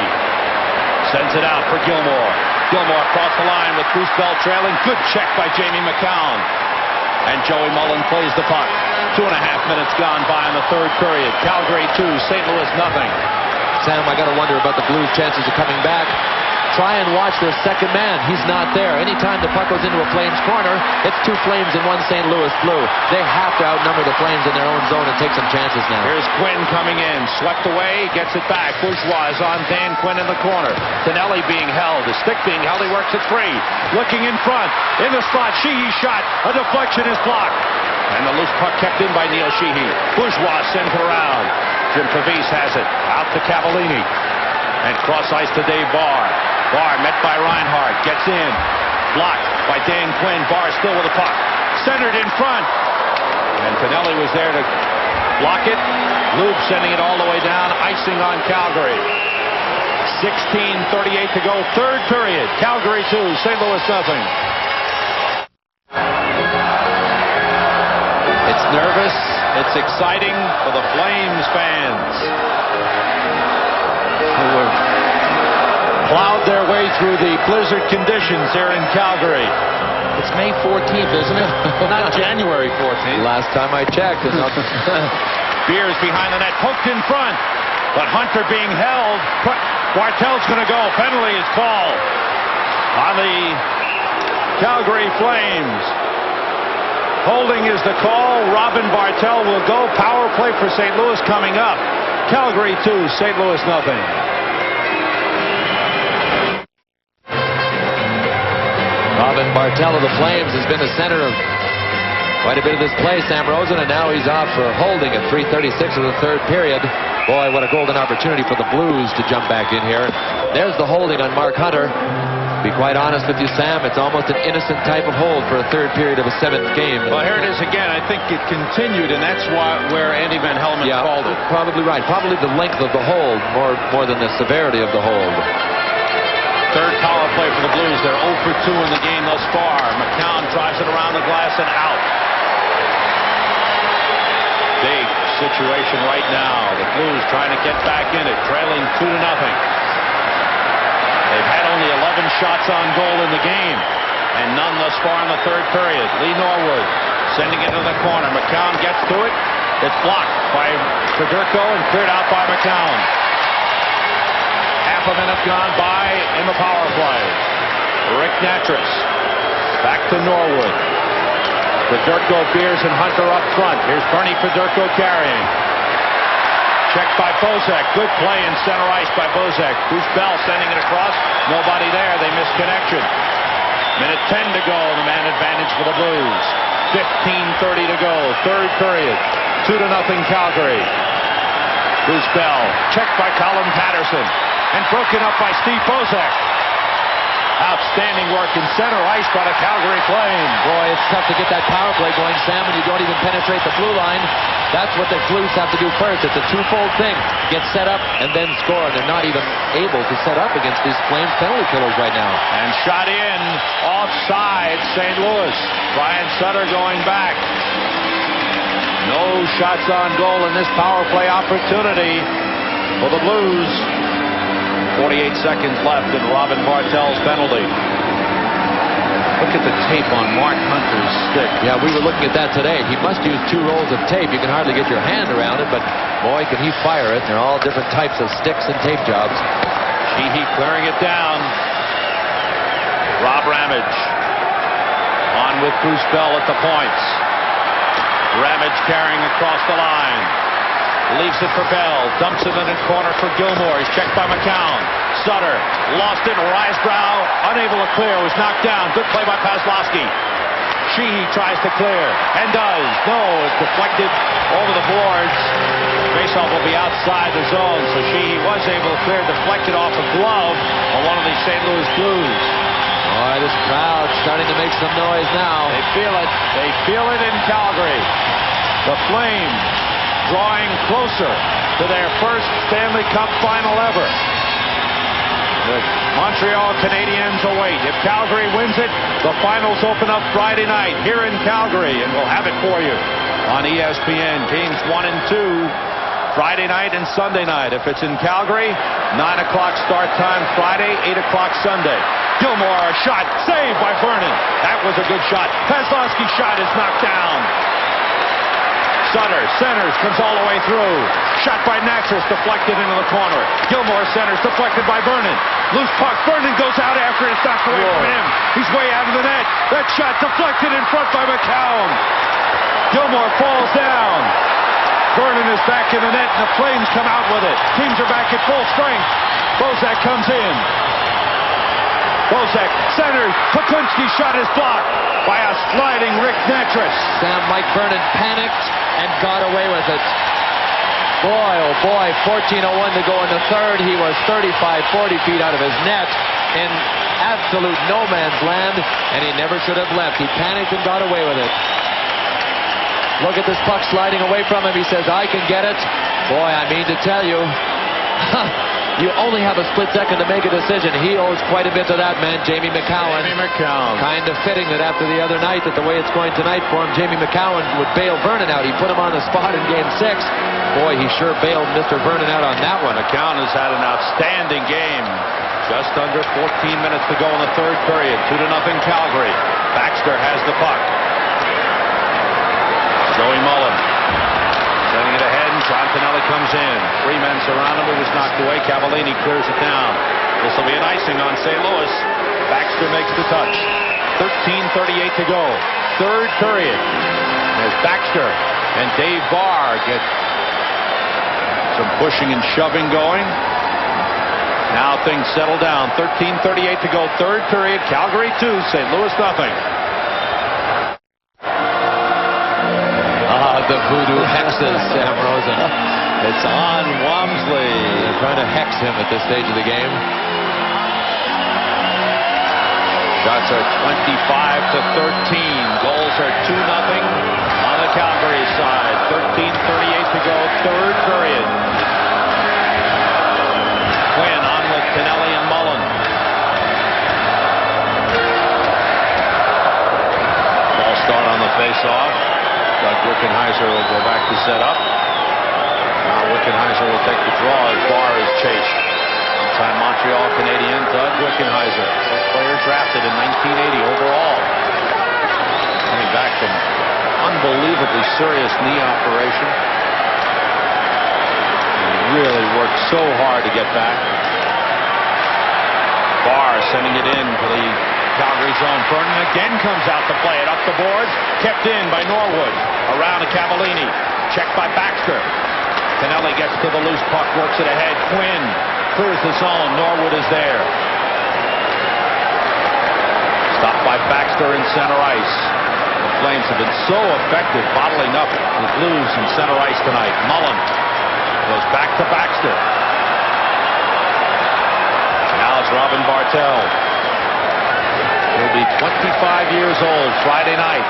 sends it out for Gilmore. Gilmore across the line with Bruce Bell trailing. Good check by Jamie McCown. And Joey Mullen plays the puck. 2.5 minutes gone by in the third period. Calgary 2, St. Louis nothing. Sam, I got to wonder about the Blues' chances of coming back. Try and watch their second man. He's not there. Anytime the puck goes into a Flames corner, it's 2 Flames and 1 St. Louis Blue. They have to outnumber the Flames in their own zone and take some chances now. Here's Quinn coming in. Swept away. Gets it back. Bourgeois is on Dan Quinn in the corner. Tonelli being held. The stick being held. He works it free. Looking in front. In the slot. Sheehy shot. A deflection is blocked. And the loose puck kept in by Neil Sheehy. Bourgeois sends it around. Jim Pavis has it. Out to Cavallini. And cross ice to Dave Barr. Barr met by Reinhardt. Gets in. Blocked by Dan Quinn. Barr still with the puck. Centered in front. And Tonelli was there to block it. Lube sending it all the way down. Icing on Calgary. 16:38 to go. Third period. Calgary 2. St. Louis nothing. It's nervous. It's exciting for the Flames fans, who have plowed their way through the blizzard conditions here in Calgary. It's May 14th, isn't it? Not January 14th. Last time I checked. Beers behind the net, poked in front, but Hunter being held. Bartel's going to go. Penalty is called on the Calgary Flames. Holding is the call. Robin Bartel will go. Power play for St. Louis coming up. Calgary 2, St. Louis nothing. Robin Bartel of the Flames has been the center of quite a bit of this play, Sam Rosen, and now he's off for holding at 3:36 of the third period. Boy, what a golden opportunity for the Blues to jump back in here. There's the holding on Mark Hunter. To be quite honest with you, Sam, it's almost an innocent type of hold for a third period of a 7th game. Well, here it is again. I think it continued, and that's where Andy Van Helmont called it. Probably right. Probably the length of the hold more than the severity of the hold. Third power play for the Blues. They're 0 for 2 in the game thus far. McCown drives it around the glass and out. Big situation right now. The Blues trying to get back in it, trailing 2-0. They've had only 11 shots on goal in the game, and none thus far in the third period. Lee Norwood sending it into the corner. McCown gets to it. It's blocked by Federico and cleared out by McCown. Half a minute gone by in the power play. Rick Natras back to Norwood. Federico, Beers, and Hunter up front. Here's Bernie Federico carrying. Checked by Bozek. Good play in center ice by Bozek. Bruce Bell sending it across. Nobody there. They missed connection. Minute 10 to go. The man advantage for the Blues. 15:30 to go. Third period. 2-0 Calgary. Bruce Bell. Checked by Colin Patterson. And broken up by Steve Bozek. Outstanding work in center ice by the Calgary Flames. Boy, it's tough to get that power play going, Sam, when you don't even penetrate the blue line. That's what the Blues have to do first. It's a twofold thing. Get set up and then score. They're not even able to set up against these Flames penalty killers right now. And shot in offside St. Louis. Brian Sutter going back. No shots on goal in this power play opportunity for the Blues. 48 seconds left in Robin Bartel's penalty. Look at the tape on Mark Hunter's stick. Yeah, we were looking at that today. He must use 2 rolls of tape. You can hardly get your hand around it, but boy, can he fire it. They're all different types of sticks and tape jobs. Sheehy clearing it down. Rob Ramage on with Bruce Bell at the points. Ramage carrying across the line. Leaves it for Bell. Dumps it in the corner for Gilmore. He's checked by McCown. Sutter lost it. Risebrow unable to clear. Was knocked down. Good play by Paslowski. Sheehy tries to clear and does. No, it's deflected over the boards. Faceoff will be outside the zone. So Sheehy was able to clear. Deflected off a glove on one of these St. Louis Blues. Boy, this crowd starting to make some noise now. They feel it. They feel it in Calgary. The Flames drawing closer to their first Stanley Cup final ever. The Montreal Canadiens await. If Calgary wins it, the finals open up Friday night here in Calgary, and we'll have it for you on ESPN. Games 1 and 2. Friday night and Sunday night. If it's in Calgary, 9 o'clock start time Friday, 8 o'clock Sunday. Gilmore, a shot, saved by Vernon. That was a good shot. Paslowski's shot is knocked down. Sutter centers, comes all the way through. Shot by Natchez, deflected into the corner. Gilmore centers, deflected by Vernon. Loose puck, Vernon goes out after it, it's knocked away from him. He's way out of the net. That shot deflected in front by McCown. Gilmore falls down. Vernon is back in the net, and the Flames come out with it. Teams are back at full strength. Bozak comes in. Bozak centers. Poklinski's shot is blocked by a sliding Rick Natchez. Mike Vernon panicked and got away with it. Boy, oh boy, 14:01 to go in the third. He was 35, 40 feet out of his net in absolute no man's land, and he never should have left. He panicked and got away with it. Look at this puck sliding away from him. He says, I can get it. Boy, I mean to tell you, you only have a split second to make a decision. He owes quite a bit to that man, Jamie McCowan. Kind of fitting that after the other night, that the way it's going tonight for him, Jamie McCowan would bail Vernon out. He put him on the spot in Game 6. Boy, he sure bailed Mr. Vernon out on that one. McCowan has had an outstanding game. Just under 14 minutes to go in the third period. 2-0 Calgary. Baxter has the puck. Joey Mullen sending it ahead, and John Tonelli comes in. 3 men surround him. It was knocked away. Cavallini clears it down. This will be an icing on St. Louis. Baxter makes the touch. 13:38 to go. Third period. As Baxter and Dave Barr get some pushing and shoving going. Now things settle down. 13:38 to go. Third period. Calgary 2, St. Louis nothing. The voodoo hexes Sam Rosen. It's on Wamsley. They're trying to hex him at this stage of the game. Shots are 25-13. Goals are 2-0 on the Calgary side. 13:38 to go. Third period. Quinn on with Tonelli and Mullen. Ball start on the face-off. Doug Wickenheiser will go back to set up. Now Wickenheiser will take the draw as Barr is chased. One-time Montreal Canadian Doug Wickenheiser. First player drafted in 1980 overall. Coming back from unbelievably serious knee operation. He really worked so hard to get back. Barr sending it in for the Calgary zone. Vernon again comes out to play it up the boards. Kept in by Norwood. Around to Cavallini. Checked by Baxter. Tonelli gets to the loose puck. Works it ahead. Quinn clears the zone. Norwood is there. Stopped by Baxter in center ice. The Flames have been so effective bottling up the Blues in center ice tonight. Mullen goes back to Baxter. Now it's Robin Bartel. He'll be 25 years old Friday night.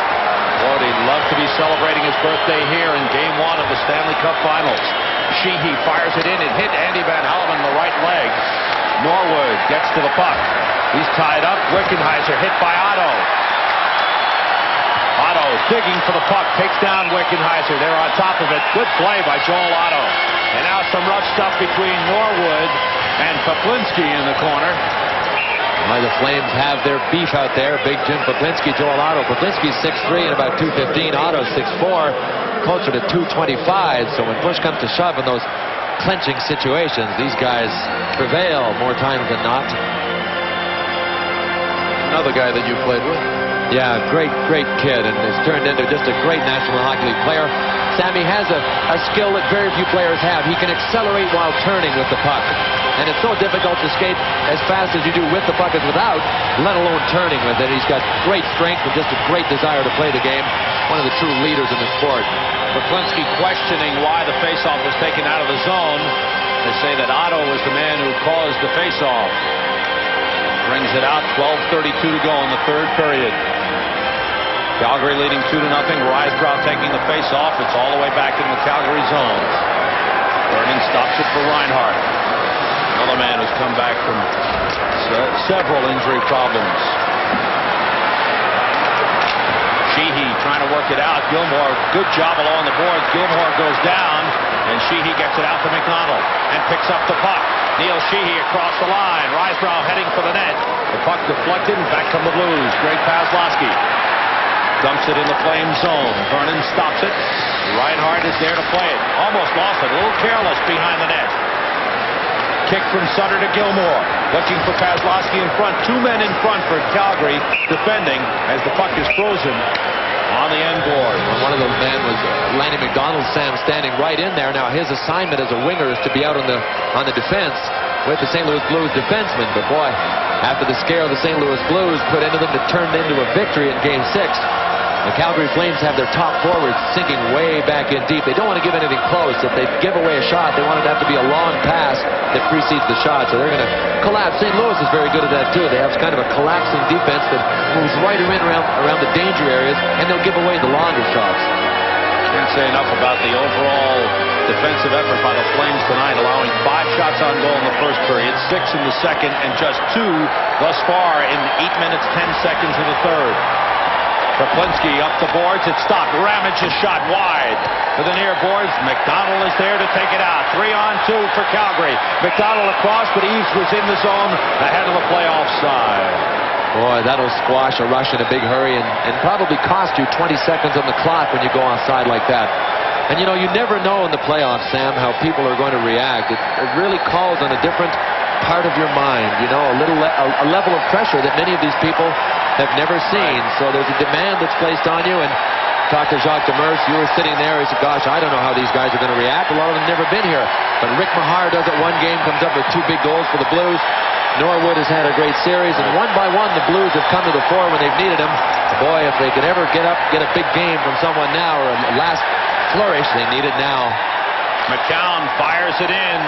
Lord, he'd love to be celebrating his birthday here in Game 1 of the Stanley Cup Finals. Sheehy fires it in. It hit Andy Van Hellemond in the right leg. Norwood gets to the puck. He's tied up. Wickenheiser hit by Otto. Otto digging for the puck. Takes down Wickenheiser. They're on top of it. Good play by Joel Otto. And now some rough stuff between Norwood and Poklinski in the corner. Well, the Flames have their beef out there. Big Jim Poklinski, Joel Otto. Poklinski's 6'3" and about 215. Otto's 6'4", closer to 225. So when push comes to shove in those clenching situations, these guys prevail more times than not. Another guy that you played with. Yeah, great kid, and has turned into just a great National Hockey League player. Sammy has a skill that very few players have. He can accelerate while turning with the puck. And it's so difficult to skate as fast as you do with the puck as without, let alone turning with it. He's got great strength and just a great desire to play the game. One of the true leaders in the sport. Poklinski questioning why the faceoff was taken out of the zone. They say that Otto was the man who caused the faceoff. Brings it out. 12:32 to go in the third period. Calgary leading 2-0. Risebrough taking the faceoff. It's all the way back in the Calgary zone. Vernon stops it for Reinhart. Another man who's come back from several injury problems. Sheehy trying to work work it out. Gilmore, good job along the boards. Gilmore goes down, and Sheehy gets it out to McDonald and picks up the puck. Neil Sheehy across the line. Risebrough heading for the net. The puck deflected, and back come the Blues. Greg Paslowski dumps it in the Flame zone. Vernon stops it. Reinhart is there to play it. Almost lost it. A little careless behind the net. Kick from Sutter to Gilmore. Looking for Paslowski in front. Two men in front for Calgary defending as the puck is frozen on the end board. One of those men was Lanny McDonald, Sam, standing right in there. Now his assignment as a winger is to be out on the defense with the St. Louis Blues defenseman. But boy, after the scare the St. Louis Blues put into them to turn into a victory in Game 6, the Calgary Flames have their top forwards sinking way back in deep. They don't want to give anything close. If they give away a shot, they want it to have to be a long pass that precedes the shot. So they're going to collapse. St. Louis is very good at that, too. They have kind of a collapsing defense that moves right around the danger areas, and they'll give away the longer shots. Can't say enough about the overall defensive effort by the Flames tonight, allowing 5 shots on goal in the first period, 6 in the second, and just 2 thus far in 8 minutes, 10 seconds of the third. Kroplinski up the boards. It stopped. Ramage is shot wide to the near boards. McDonald is there to take it out. 3-on-2 for Calgary. McDonald across, but Eves was in the zone ahead of the playoff side. Boy, that'll squash a rush in a big hurry and probably cost you 20 seconds on the clock when you go offside like that. And you know, you never know in the playoffs, Sam, how people are going to react. It really calls on a different part of your mind, you know, a level of pressure that many of these people have never seen. So there's a demand that's placed on you. And talk to Jacques Demers, you were sitting there, he said, gosh, I don't know how these guys are going to react. A lot of them never been here. But Rick Mahar does it one game, comes up with 2 big goals for the Blues. Norwood has had a great series, and one by one the Blues have come to the fore when they've needed them. Boy, if they could ever get a big game from someone now, or a last flourish, they need it now. McCown fires it in.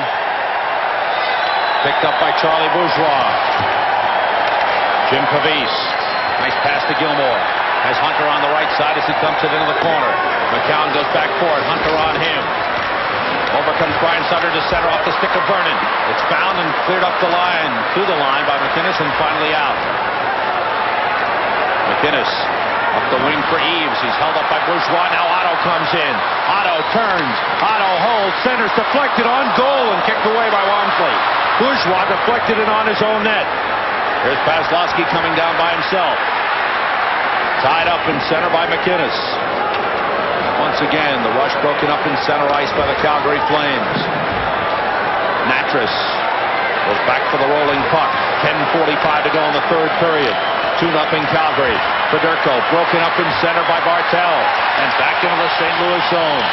Picked up by Charlie Bourgeois. Jim Pavis. Nice pass to Gilmore. Has Hunter on the right side as he dumps it into the corner. McCown goes back for it. Hunter on him. Over comes Brian Sutter to center off the stick of Vernon. It's found and cleared up the line, through the line by McInnes, and finally out. McInnes up the wing for Eves. He's held up by Bourgeois. Now Otto comes in. Otto turns. Otto holds. Centers deflected on goal and kicked away by Walmsley. Bourgeois deflected it on his own net. Here's Paslowski coming down by himself. Tied up in center by McInnes. Once again, the rush broken up in center ice by the Calgary Flames. Natras goes back for the rolling puck. 10:45 to go in the third period. 2-0 Calgary. Federico broken up in center by Bartel. And back into the St. Louis zone.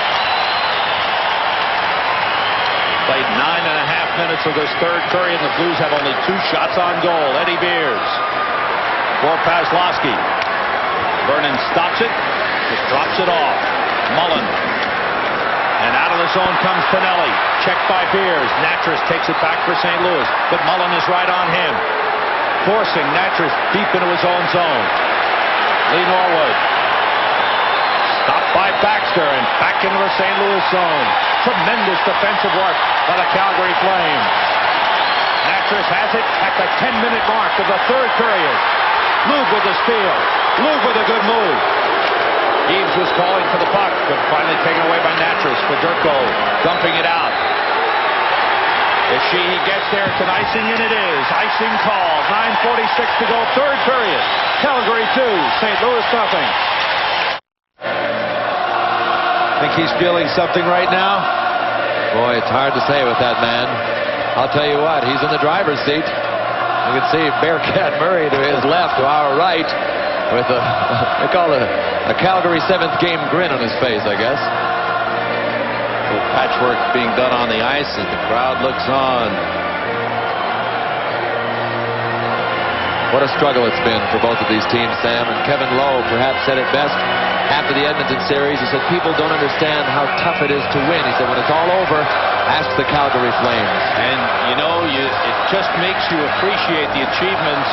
Played 9.5 minutes of this third period, and the Blues have only 2 shots on goal. Eddie Beers for Paslowski. Vernon stops it, just drops it off. Mullen. And out of the zone comes Pinelli. Checked by Beers. Natras takes it back for St. Louis, but Mullen is right on him. Forcing Natras deep into his own zone. Lee Norwood. Stopped by Baxter and back into the St. Louis zone. Tremendous defensive work by the Calgary Flames. Natras has it at the 10-minute mark of the third period. Lube with the steal. Lube with a good move. Eves was calling for the puck, but finally taken away by Natras. Federico dumping it out. If Sheehy gets there, it's an icing, and it is. Icing call. 9:46 to go, third period. Calgary 2, St. Louis nothing. Think he's feeling something right now? Boy, it's hard to say with that man. I'll tell you what, he's in the driver's seat. You can see Bearcat Murray to his left, to our right, with they call it a Calgary 7th game grin on his face, I guess. With patchwork being done on the ice as the crowd looks on. What a struggle it's been for both of these teams, Sam. And Kevin Lowe perhaps said it best after the Edmonton series. He said, people don't understand how tough it is to win. He said, when it's all over, ask the Calgary Flames. And, you know, it just makes you appreciate the achievements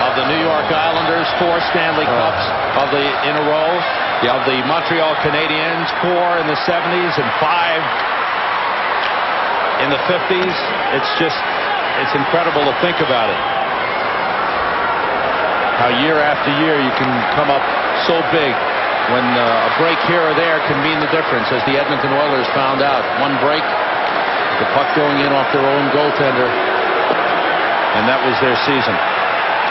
of the New York Islanders, 4 Stanley Cups in a row, of the Montreal Canadiens, 4 in the 70s and 5 in the 50s. It's incredible to think about it. How year after year you can come up so big when a break here or there can mean the difference, as the Edmonton Oilers found out. One break, the puck going in off their own goaltender, and that was their season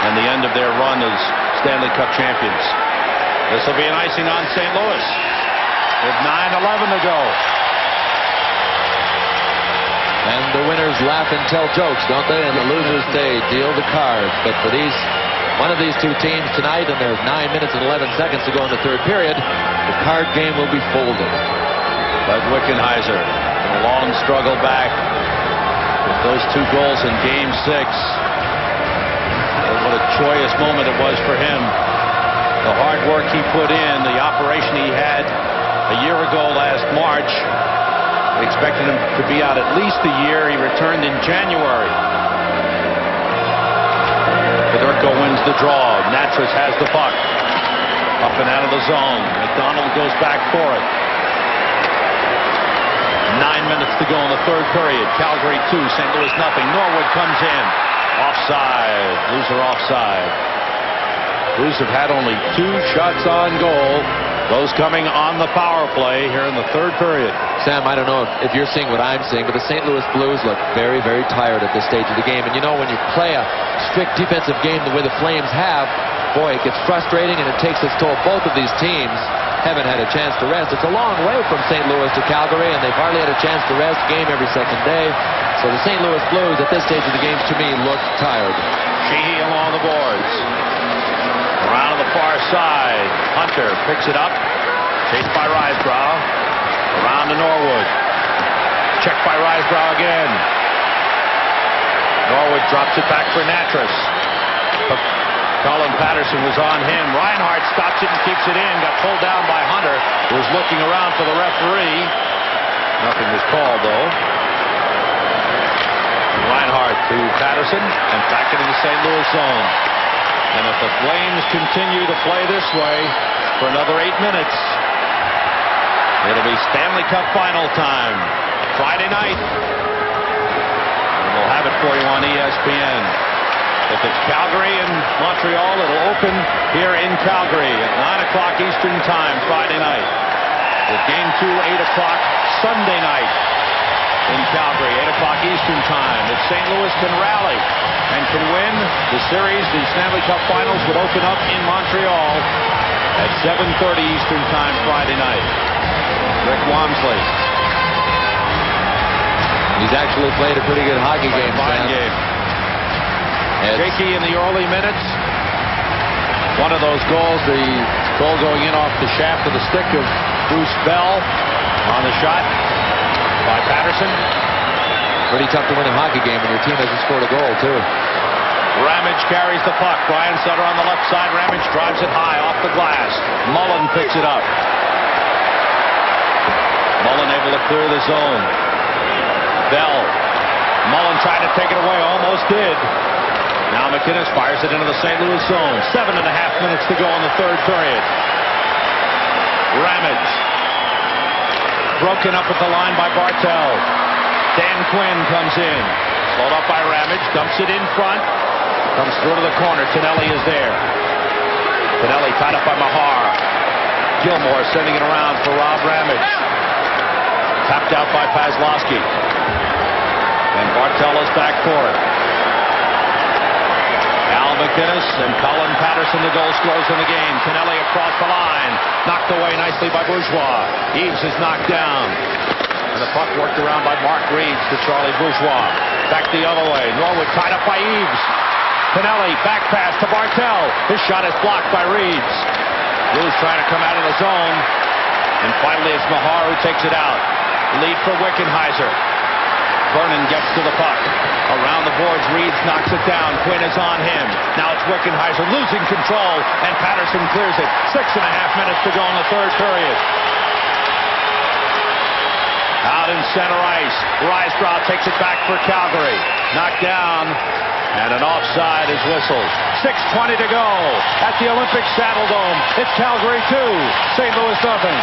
and the end of their run as Stanley Cup champions. This will be an icing on St. Louis with 9:11 to go. And the winners laugh and tell jokes, don't they? And the losers, they deal the cards. But for one of these two teams tonight, and there's 9 minutes and 11 seconds to go in the third period, the card game will be folded. But Wickenheiser, a long struggle back with those 2 goals in Game 6. What a joyous moment it was for him. The hard work he put in, the operation he had a year ago last March. They expected him to be out at least a year. He returned in January. Fedorko wins the draw. Natras has the puck. Up and out of the zone. McDonald goes back for it. 9 minutes to go in the third period. Calgary 2, St. Louis nothing. Norwood comes in. Offside. Loser offside. Blues have had only 2 shots on goal. Those coming on the power play here in the third period. Sam, I don't know if you're seeing what I'm seeing, but the St. Louis Blues look very, very tired at this stage of the game. And you know, when you play a strict defensive game the way the Flames have, boy, it gets frustrating and it takes its toll. Both of these teams haven't had a chance to rest. It's a long way from St. Louis to Calgary, and they've hardly had a chance to rest. Game every second day. So the St. Louis Blues at this stage of the game, to me, look tired. Sheehy along the boards. Around to the far side. Hunter picks it up. Chased by Risebrough. Around to Norwood. Checked by Risebrough again. Norwood drops it back for Natras. But Colin Patterson was on him. Reinhart stops it and keeps it in. Got pulled down by Hunter, who was looking around for the referee. Nothing was called, though. Reinhart to Patterson and back into the St. Louis zone. And if the Flames continue to play this way for another 8 minutes, it'll be Stanley Cup final time. Friday night. And we'll have it for you on ESPN. If it's Calgary and Montreal, it'll open here in Calgary at 9 o'clock Eastern Time Friday night. With Game 2, 8 o'clock Sunday night in Calgary, 8 o'clock Eastern Time. If St. Louis can rally and can win the series, the Stanley Cup Finals would open up in Montreal at 7:30 Eastern Time Friday night. Rick Wamsley. He's actually played a pretty good hockey game. Fine game. Shaky in the early minutes. One of those goals, the goal going in off the shaft of the stick of Bruce Bell on the shot by Patterson. Pretty tough to win a hockey game when your team hasn't scored a goal, too. Ramage carries the puck. Brian Sutter on the left side. Ramage drives it high off the glass. Mullen picks it up. Mullen able to clear the zone. Bell. Mullen tried to take it away. Almost did. Now McInnes fires it into the St. Louis zone. 7.5 minutes to go in the third period. Ramage. Broken up at the line by Bartel. Dan Quinn comes in. Slowed up by Ramage. Dumps it in front. Comes through to the corner. Tonelli is there. Tonelli tied up by Mahar. Gilmore sending it around for Rob Ramage. Tapped out by Paslowski. And Bartel is back for it. Al McInnes and Colin Patterson, the goal scorers in the game. Tonelli across the line. Knocked away nicely by Bourgeois. Eaves is knocked down. And the puck worked around by Mark Reeves to Charlie Bourgeois. Back the other way. Norwood tied up by Eaves. Tonelli back pass to Bartel. His shot is blocked by Reeves. Blues trying to come out of the zone. And finally it's Mahar who takes it out. Lead for Wickenheiser. Vernon gets to the puck. Around the boards, Reeves knocks it down. Quinn is on him. Now it's Wickenheiser losing control, and Patterson clears it. 6.5 minutes to go in the third period. Out in center ice. Risebrough takes it back for Calgary. Knocked down, and an offside is whistled. 6:20 to go at the Olympic Saddle Dome. It's Calgary 2, St. Louis nothing.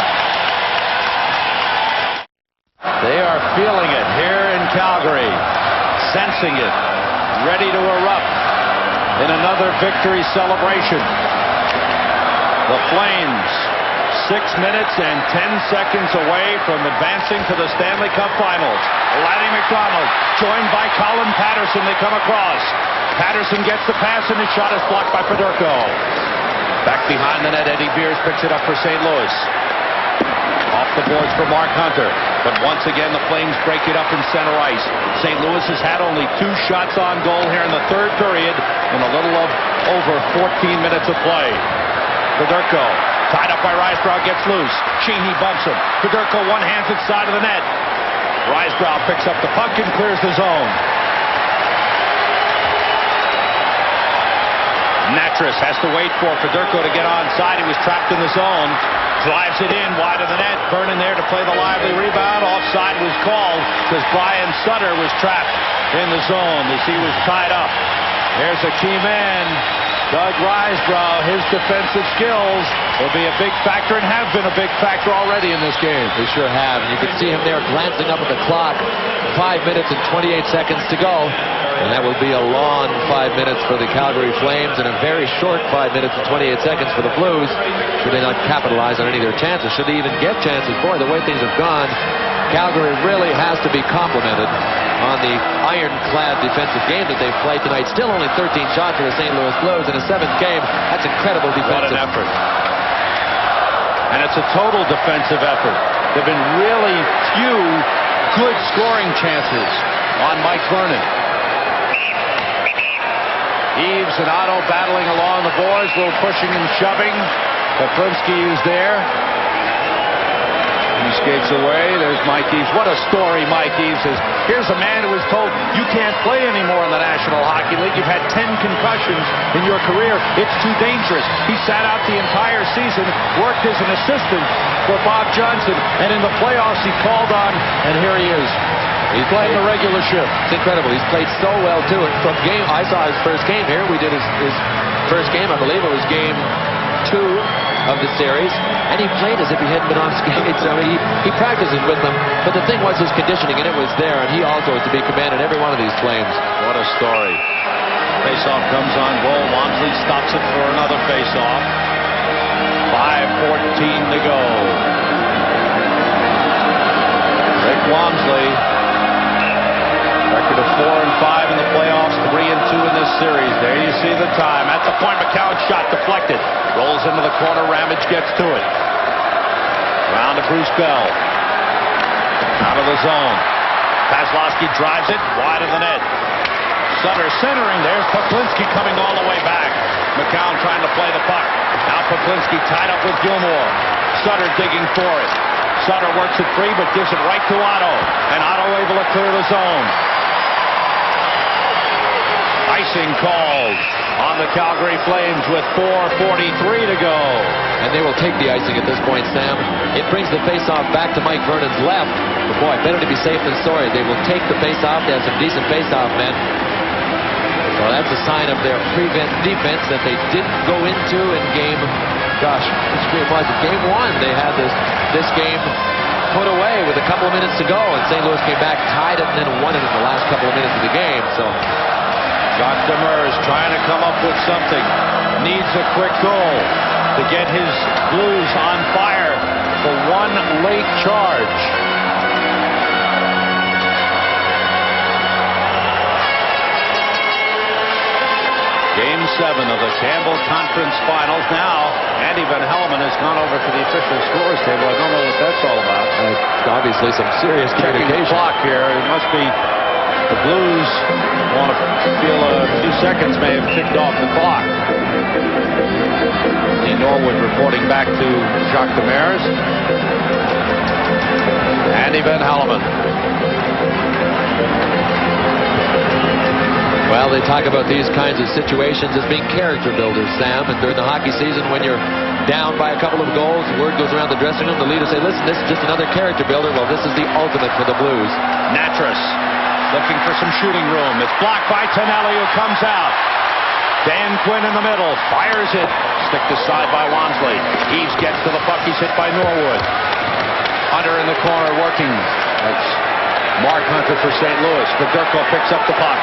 They are feeling it here in Calgary, sensing it, ready to erupt in another victory celebration. The Flames minutes and 10 seconds away from advancing to the Stanley Cup Finals. Lanny McDonald joined by Colin Patterson. They come across. Patterson gets the pass and his shot is blocked by Fedorko. Back behind the net, Eddie Beers picks it up for St. Louis. Off the boards for Mark Hunter. But once again, the Flames break it up in center ice. St. Louis has had only 2 shots on goal here in the third period in a little of over 14 minutes of play. Fedorko, tied up by Risebrough, gets loose. Sheehy bumps him. Fedorko one-hands it side of the net. Risebrough picks up the puck and clears the zone. Natras has to wait for Fedorko to get onside. He was trapped in the zone. Drives it in wide of the net. Vernon there to play the lively rebound. Offside was called because Brian Sutter was trapped in the zone as he was tied up. There's a key man, Doug Risebrough. His defensive skills will be a big factor and have been a big factor already in this game. They sure have. And you can see him there glancing up at the clock. 5 minutes and 28 seconds to go. And that will be a long 5 minutes for the Calgary Flames and a very short 5 minutes and 28 seconds for the Blues. Should they not capitalize on any of their chances? Should they even get chances? Boy, the way things have gone, Calgary really has to be complimented on the ironclad defensive game that they've played tonight. Still only 13 shots for the St. Louis Blues in a 7th game. That's incredible defensive. What an effort. And it's a total defensive effort. There have been really few good scoring chances on Mike Vernon. Eves and Otto battling along the boards, a little pushing and shoving. Poklinski is there. He skates away. There's Mike Eves. What a story Mike Eves is. Here's a man who was told, you can't play anymore in the National Hockey League. You've had 10 concussions in your career. It's too dangerous. He sat out the entire season, worked as an assistant for Bob Johnson, and in the playoffs he called on, and here he is. He's playing the regular shift. It's incredible. He's played so well, too. From game, I saw his first game here. We did his first game. I believe it was game 2 of the series. And he played as if he hadn't been on skates. I mean, he practices with them. But the thing was his conditioning, and it was there. And he also is to be commanded every one of these Flames. What a story. Faceoff comes on goal. Walmsley stops it for another faceoff. 5:14 to go. Rick Walmsley. Record of 4-5 in the playoffs, 3-2 in this series. There you see the time. At the point, McCown's shot deflected. Rolls into the corner. Ramage gets to it. Round to Bruce Bell. Out of the zone. Paslowski drives it wide of the net. Sutter centering. There's Poklinski coming all the way back. McCown trying to play the puck. Now Poklinski tied up with Gilmore. Sutter digging for it. Sutter works it free but gives it right to Otto. And Otto able to clear the zone. Icing called on the Calgary Flames with 4:43 to go. And they will take the icing at this point, Sam. It brings the faceoff back to Mike Vernon's left. But boy, better to be safe than sorry. They will take the faceoff. They have some decent faceoff men. So that's a sign of their prevent defense that they didn't go into in game, gosh, which game was it? Game 1. They had this game put away with a couple of minutes to go, and St. Louis came back, tied it, and then won it in the last couple of minutes of the game. So Jacques Demers trying to come up with something. Needs a quick goal to get his Blues on fire for one late charge. Game 7 of the Campbell Conference Finals. Now, Andy Van Hellemond has gone over to the official scores table. I don't know what that's all about. Obviously some serious Checking the communication. clock here. It must be the Blues want to feel a few seconds may have ticked off the clock. In Norwood reporting back to Jacques Demers. Andy Van Hellemond. Well, they talk about these kinds of situations as being character builders, Sam. And during the hockey season, when you're down by a couple of goals, word goes around the dressing room, the leaders say, listen, this is just another character builder. Well, this is the ultimate for the Blues. Natras looking for some shooting room. It's blocked by Tonelli, who comes out. Dan Quinn in the middle, fires it. Sticked aside by Walmsley. Eves gets to the puck. He's hit by Norwood. Hunter in the corner working. That's Mark Hunter for St. Louis. Fedorko picks up the puck.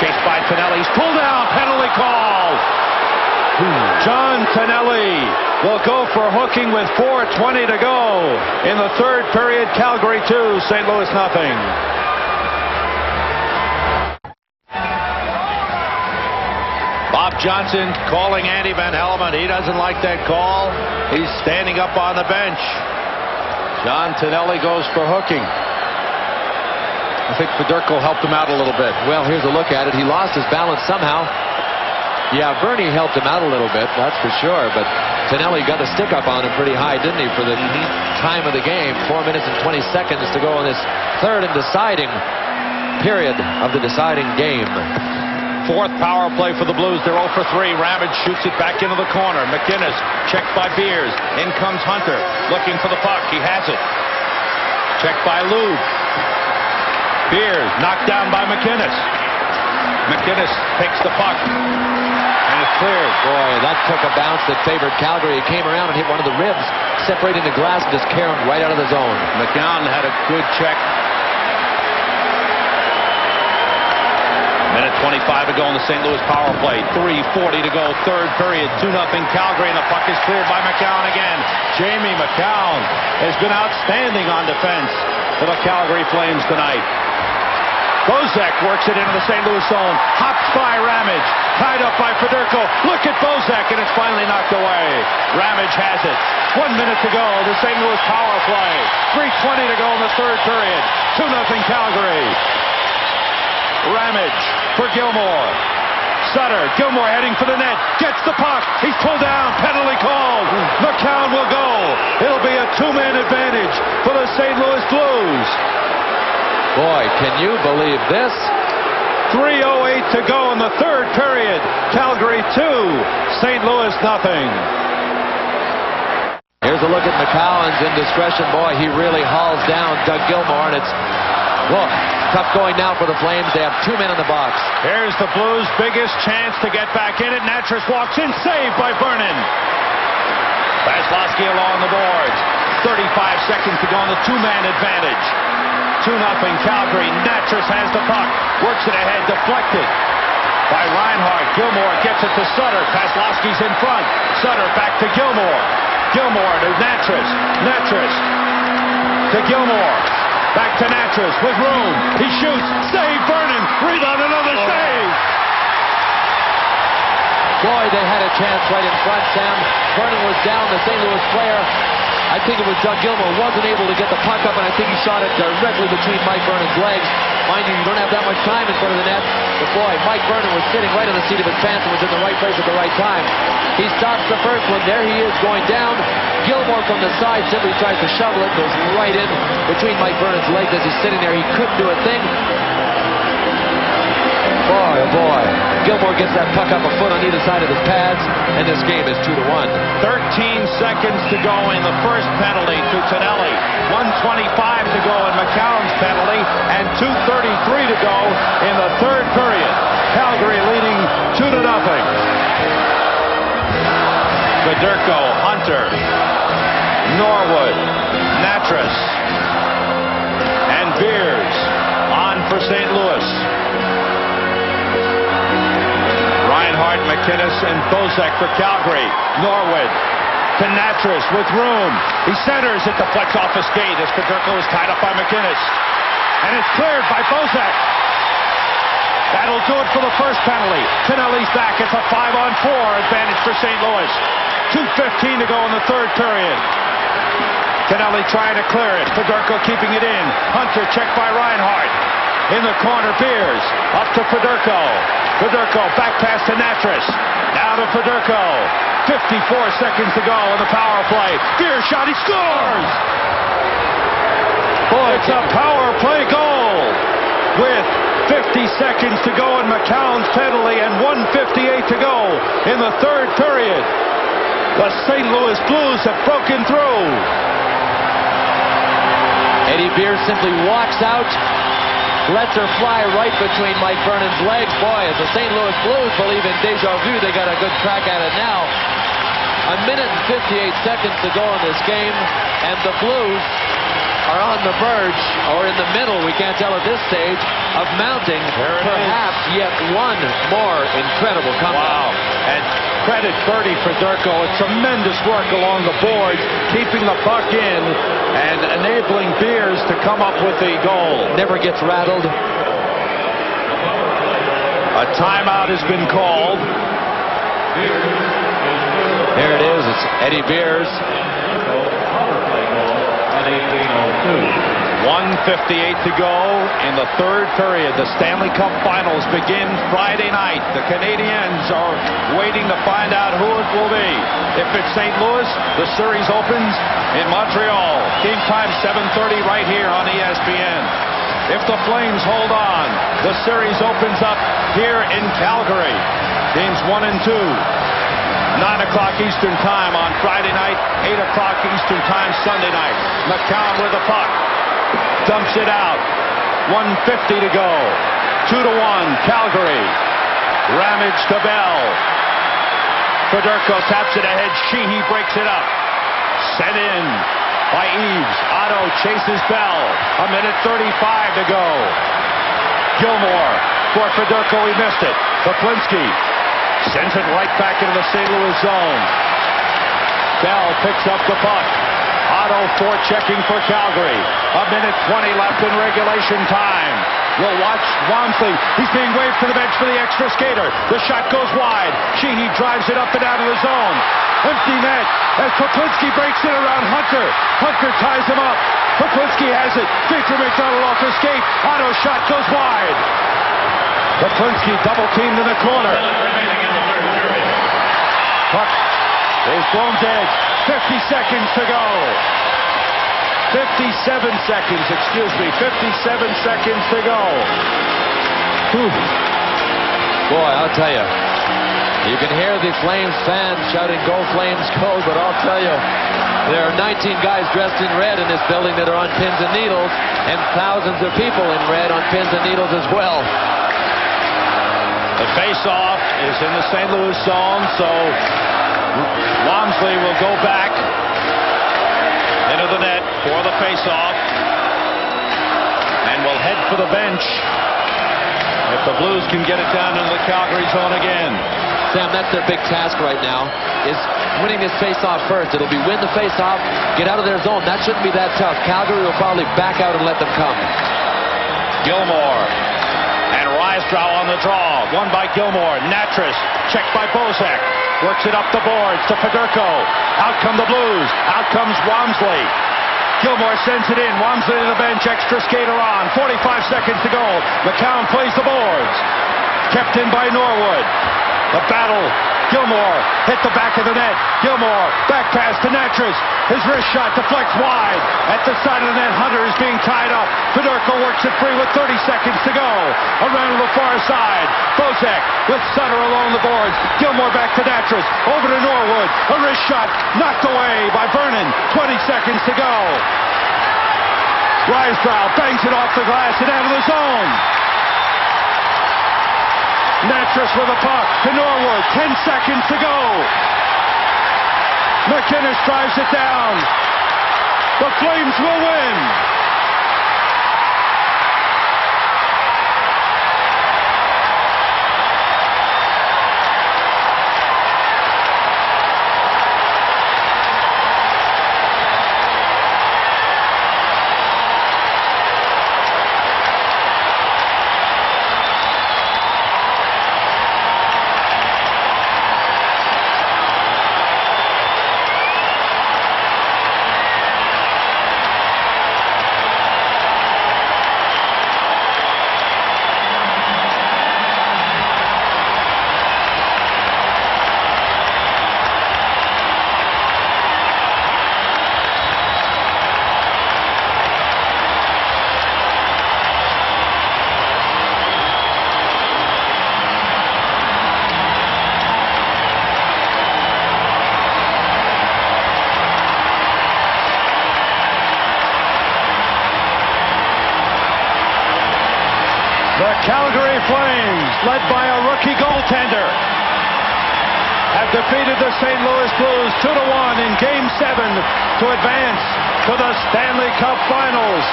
Chased by Tonelli. He's pulled down. Penalty called. John Tonelli will go for hooking with 4:20 to go in the third period. Calgary 2, St. Louis nothing. Bob Johnson calling Andy Van Hellemond. He doesn't like that call. He's standing up on the bench. John Tonelli goes for hooking. I think Fedorko helped him out a little bit. Well, here's a look at it. He lost his balance somehow. Yeah, Bernie helped him out a little bit, that's for sure. But Tonelli got the stick up on him pretty high, didn't he, for the time of the game. 4 minutes and 20 seconds to go in this third and deciding period of the deciding game. Fourth power play for the Blues. They're 0 for 3. Ramage shoots it back into the corner. McInnes checked by Beers. In comes Hunter looking for the puck. He has it. Checked by Lube. Beers knocked down by McInnes. McInnes takes the puck. And it's cleared. Boy, that took a bounce that favored Calgary. It came around and hit one of the ribs, separating the glass and just carrying right out of the zone. McGowan had a good check. Minute 25 to go in the St. Louis power play. 3:40 to go, third period. 2-0 Calgary, and the puck is cleared by McCown again. Jamie McCown has been outstanding on defense for the Calgary Flames tonight. Bozak works it into the St. Louis zone. Hops by Ramage. Tied up by Fedorko. Look at Bozak, and it's finally knocked away. Ramage has it. 1 minute to go. The St. Louis power play. 3:20 to go in the third period. 2-0 Calgary. Ramage for Gilmore. Sutter. Gilmore heading for the net. Gets the puck. He's pulled down. Penalty called. McCown will go. It'll be a two-man advantage for the St. Louis Blues. Boy, can you believe this? 3:08 to go in the third period. Calgary 2, St. Louis nothing. Here's a look at McCowan's indiscretion. Boy, he really hauls down Doug Gilmore, and it's tough going now for the Flames. They have 2 men in the box. Here's the Blues' biggest chance to get back in it. Natras walks in, saved by Vernon. Vasilevsky along the boards. 35 seconds to go on the two-man advantage. 2-0 Calgary. Natras has the puck. Works it ahead. Deflected by Reinhart. Gilmore gets it to Sutter. Vasilevsky's in front. Sutter back to Gilmore. Gilmore to Natras. Natras to Gilmore. Back to Natras with room. He shoots. Save Vernon. Rebound. Another save. Boy, they had a chance right in front, Sam. Vernon was down. The St. Louis player, I think it was Doug Gilmore, wasn't able to get the puck up, and I think he shot it directly between Mike Vernon's legs. Mind you, you don't have that much time in front of the net. But boy, Mike Vernon was sitting right on the seat of his pants and was in the right place at the right time. He stops the first one. There he is going down. Gilmore from the side simply tries to shovel it. Goes right in between Mike Vernon's legs as he's sitting there. He couldn't do a thing. Boy, oh boy. Gilmore gets that puck up a foot on either side of his pads, and this game is 2-1. 13 seconds to go in the first penalty to Tonelli. 1:25 to go in McCown's penalty, and 2:33 to go in the third period. Calgary leading 2-0. Fedorko, Hunter, Norwood, Natras, and Beers on for St. Louis. Reinhart, McInnes, and Bozak for Calgary. Norwood to Natras with room. He centers. It deflects off his skate as Fedorko is tied up by McInnes. And it's cleared by Bozak. That'll do it for the first penalty. Tonelli's back. It's a 5-on-4 advantage for St. Louis. 2:15 to go in the third period. Tonelli trying to clear it. Fedorko keeping it in. Hunter checked by Reinhart. In the corner, Beers. Up to Fedorko. Fedorko back pass to Natras. Now to Fedorko. 54 seconds to go in the power play. Beers shot. He scores! Boy, it's a power play goal with 50 seconds to go in McCown's penalty and 1:58 to go in the third period. The St. Louis Blues have broken through. Eddie Beers simply walks out, lets her fly right between Mike Vernon's legs. Boy, as the St. Louis Blues believe in deja vu, they got a good crack at it now. 1 minute and 58 seconds to go in this game, and the Blues are on the verge, or in the middle, we can't tell at this stage, of mounting perhaps yet one more incredible comeback. Wow. And credit Bertie Federko. It's tremendous work along the boards, keeping the puck in and enabling Beers to come up with the goal. Never gets rattled. A timeout has been called. Here it is. It's Eddie Beers. 1:58 to go in the third period. The Stanley Cup Finals begin Friday night. The Canadiens are waiting to find out who it will be. If it's St. Louis, the series opens in Montreal. Game time 7:30 right here on ESPN. If the Flames hold on, the series opens up here in Calgary. Games 1 and 2. 9 o'clock Eastern time on Friday night, 8 o'clock Eastern time Sunday night. McCown with the puck. Dumps it out. 1:50 to go. 2-1 Calgary. Ramage to Bell. Federko taps it ahead. Sheehy breaks it up. Sent in by Eves. Otto chases Bell. 1:35 to go. Gilmore for Federko. He missed it. Poplinski sends it right back into the St. Louis zone. Bell picks up the puck. Otto forechecking for Calgary. 1:20 left in regulation time. We'll watch Wamsley. He's being waved to the bench for the extra skater. The shot goes wide. Sheehy drives it up and out of the zone. Empty net as Poplinski breaks it around Hunter. Hunter ties him up. Poplinski has it. Victor McDonald off his skate. Otto's shot goes wide. Poplinski double teamed in the corner. Puck is blown dead. 50 seconds to go. 57 seconds, excuse me. 57 seconds to go. Whew. Boy, I'll tell you, you can hear the Flames fans shouting, "Go Flames, go," but I'll tell you, there are 19 guys dressed in red in this building that are on pins and needles, and thousands of people in red on pins and needles as well. The face-off is in the St. Louis zone, so Wamsley will go back into the net for the face-off and will head for the bench if the Blues can get it down into the Calgary zone again. Sam, that's their big task right now, is winning this face-off first. It'll be win the face-off, get out of their zone. That shouldn't be that tough. Calgary will probably back out and let them come. Gilmore and Rysdraw on the draw. Won by Gilmore. Natras checked by Bozak. Works it up the boards to Federko. Out come the Blues. Out comes Wamsley. Gilmore sends it in. Wamsley to the bench. Extra skater on. 45 seconds to go. McCown plays the boards. Kept in by Norwood. The battle. Gilmore hit the back of the net. Gilmore back pass to Natras. His wrist shot deflects wide. At the side of the net, Hunter is being tied up. Federko works it free with 30 seconds to go. Around to the far side. Bozak with Sutter along the boards. Gilmore back to Natras. Over to Norwood. A wrist shot knocked away by Vernon. 20 seconds to go. Rysdraw bangs it off the glass and out of the zone. Natras with a puck to Norwood. 10 seconds to go. McInnes drives it down. The Flames will win. The Calgary Flames, led by a rookie goaltender, have defeated the St. Louis Blues 2-1 in Game 7 to advance to the Stanley Cup Finals.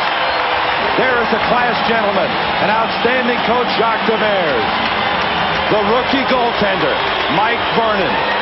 There is a class gentleman, an outstanding coach, Jacques Demers. The rookie goaltender, Mike Vernon.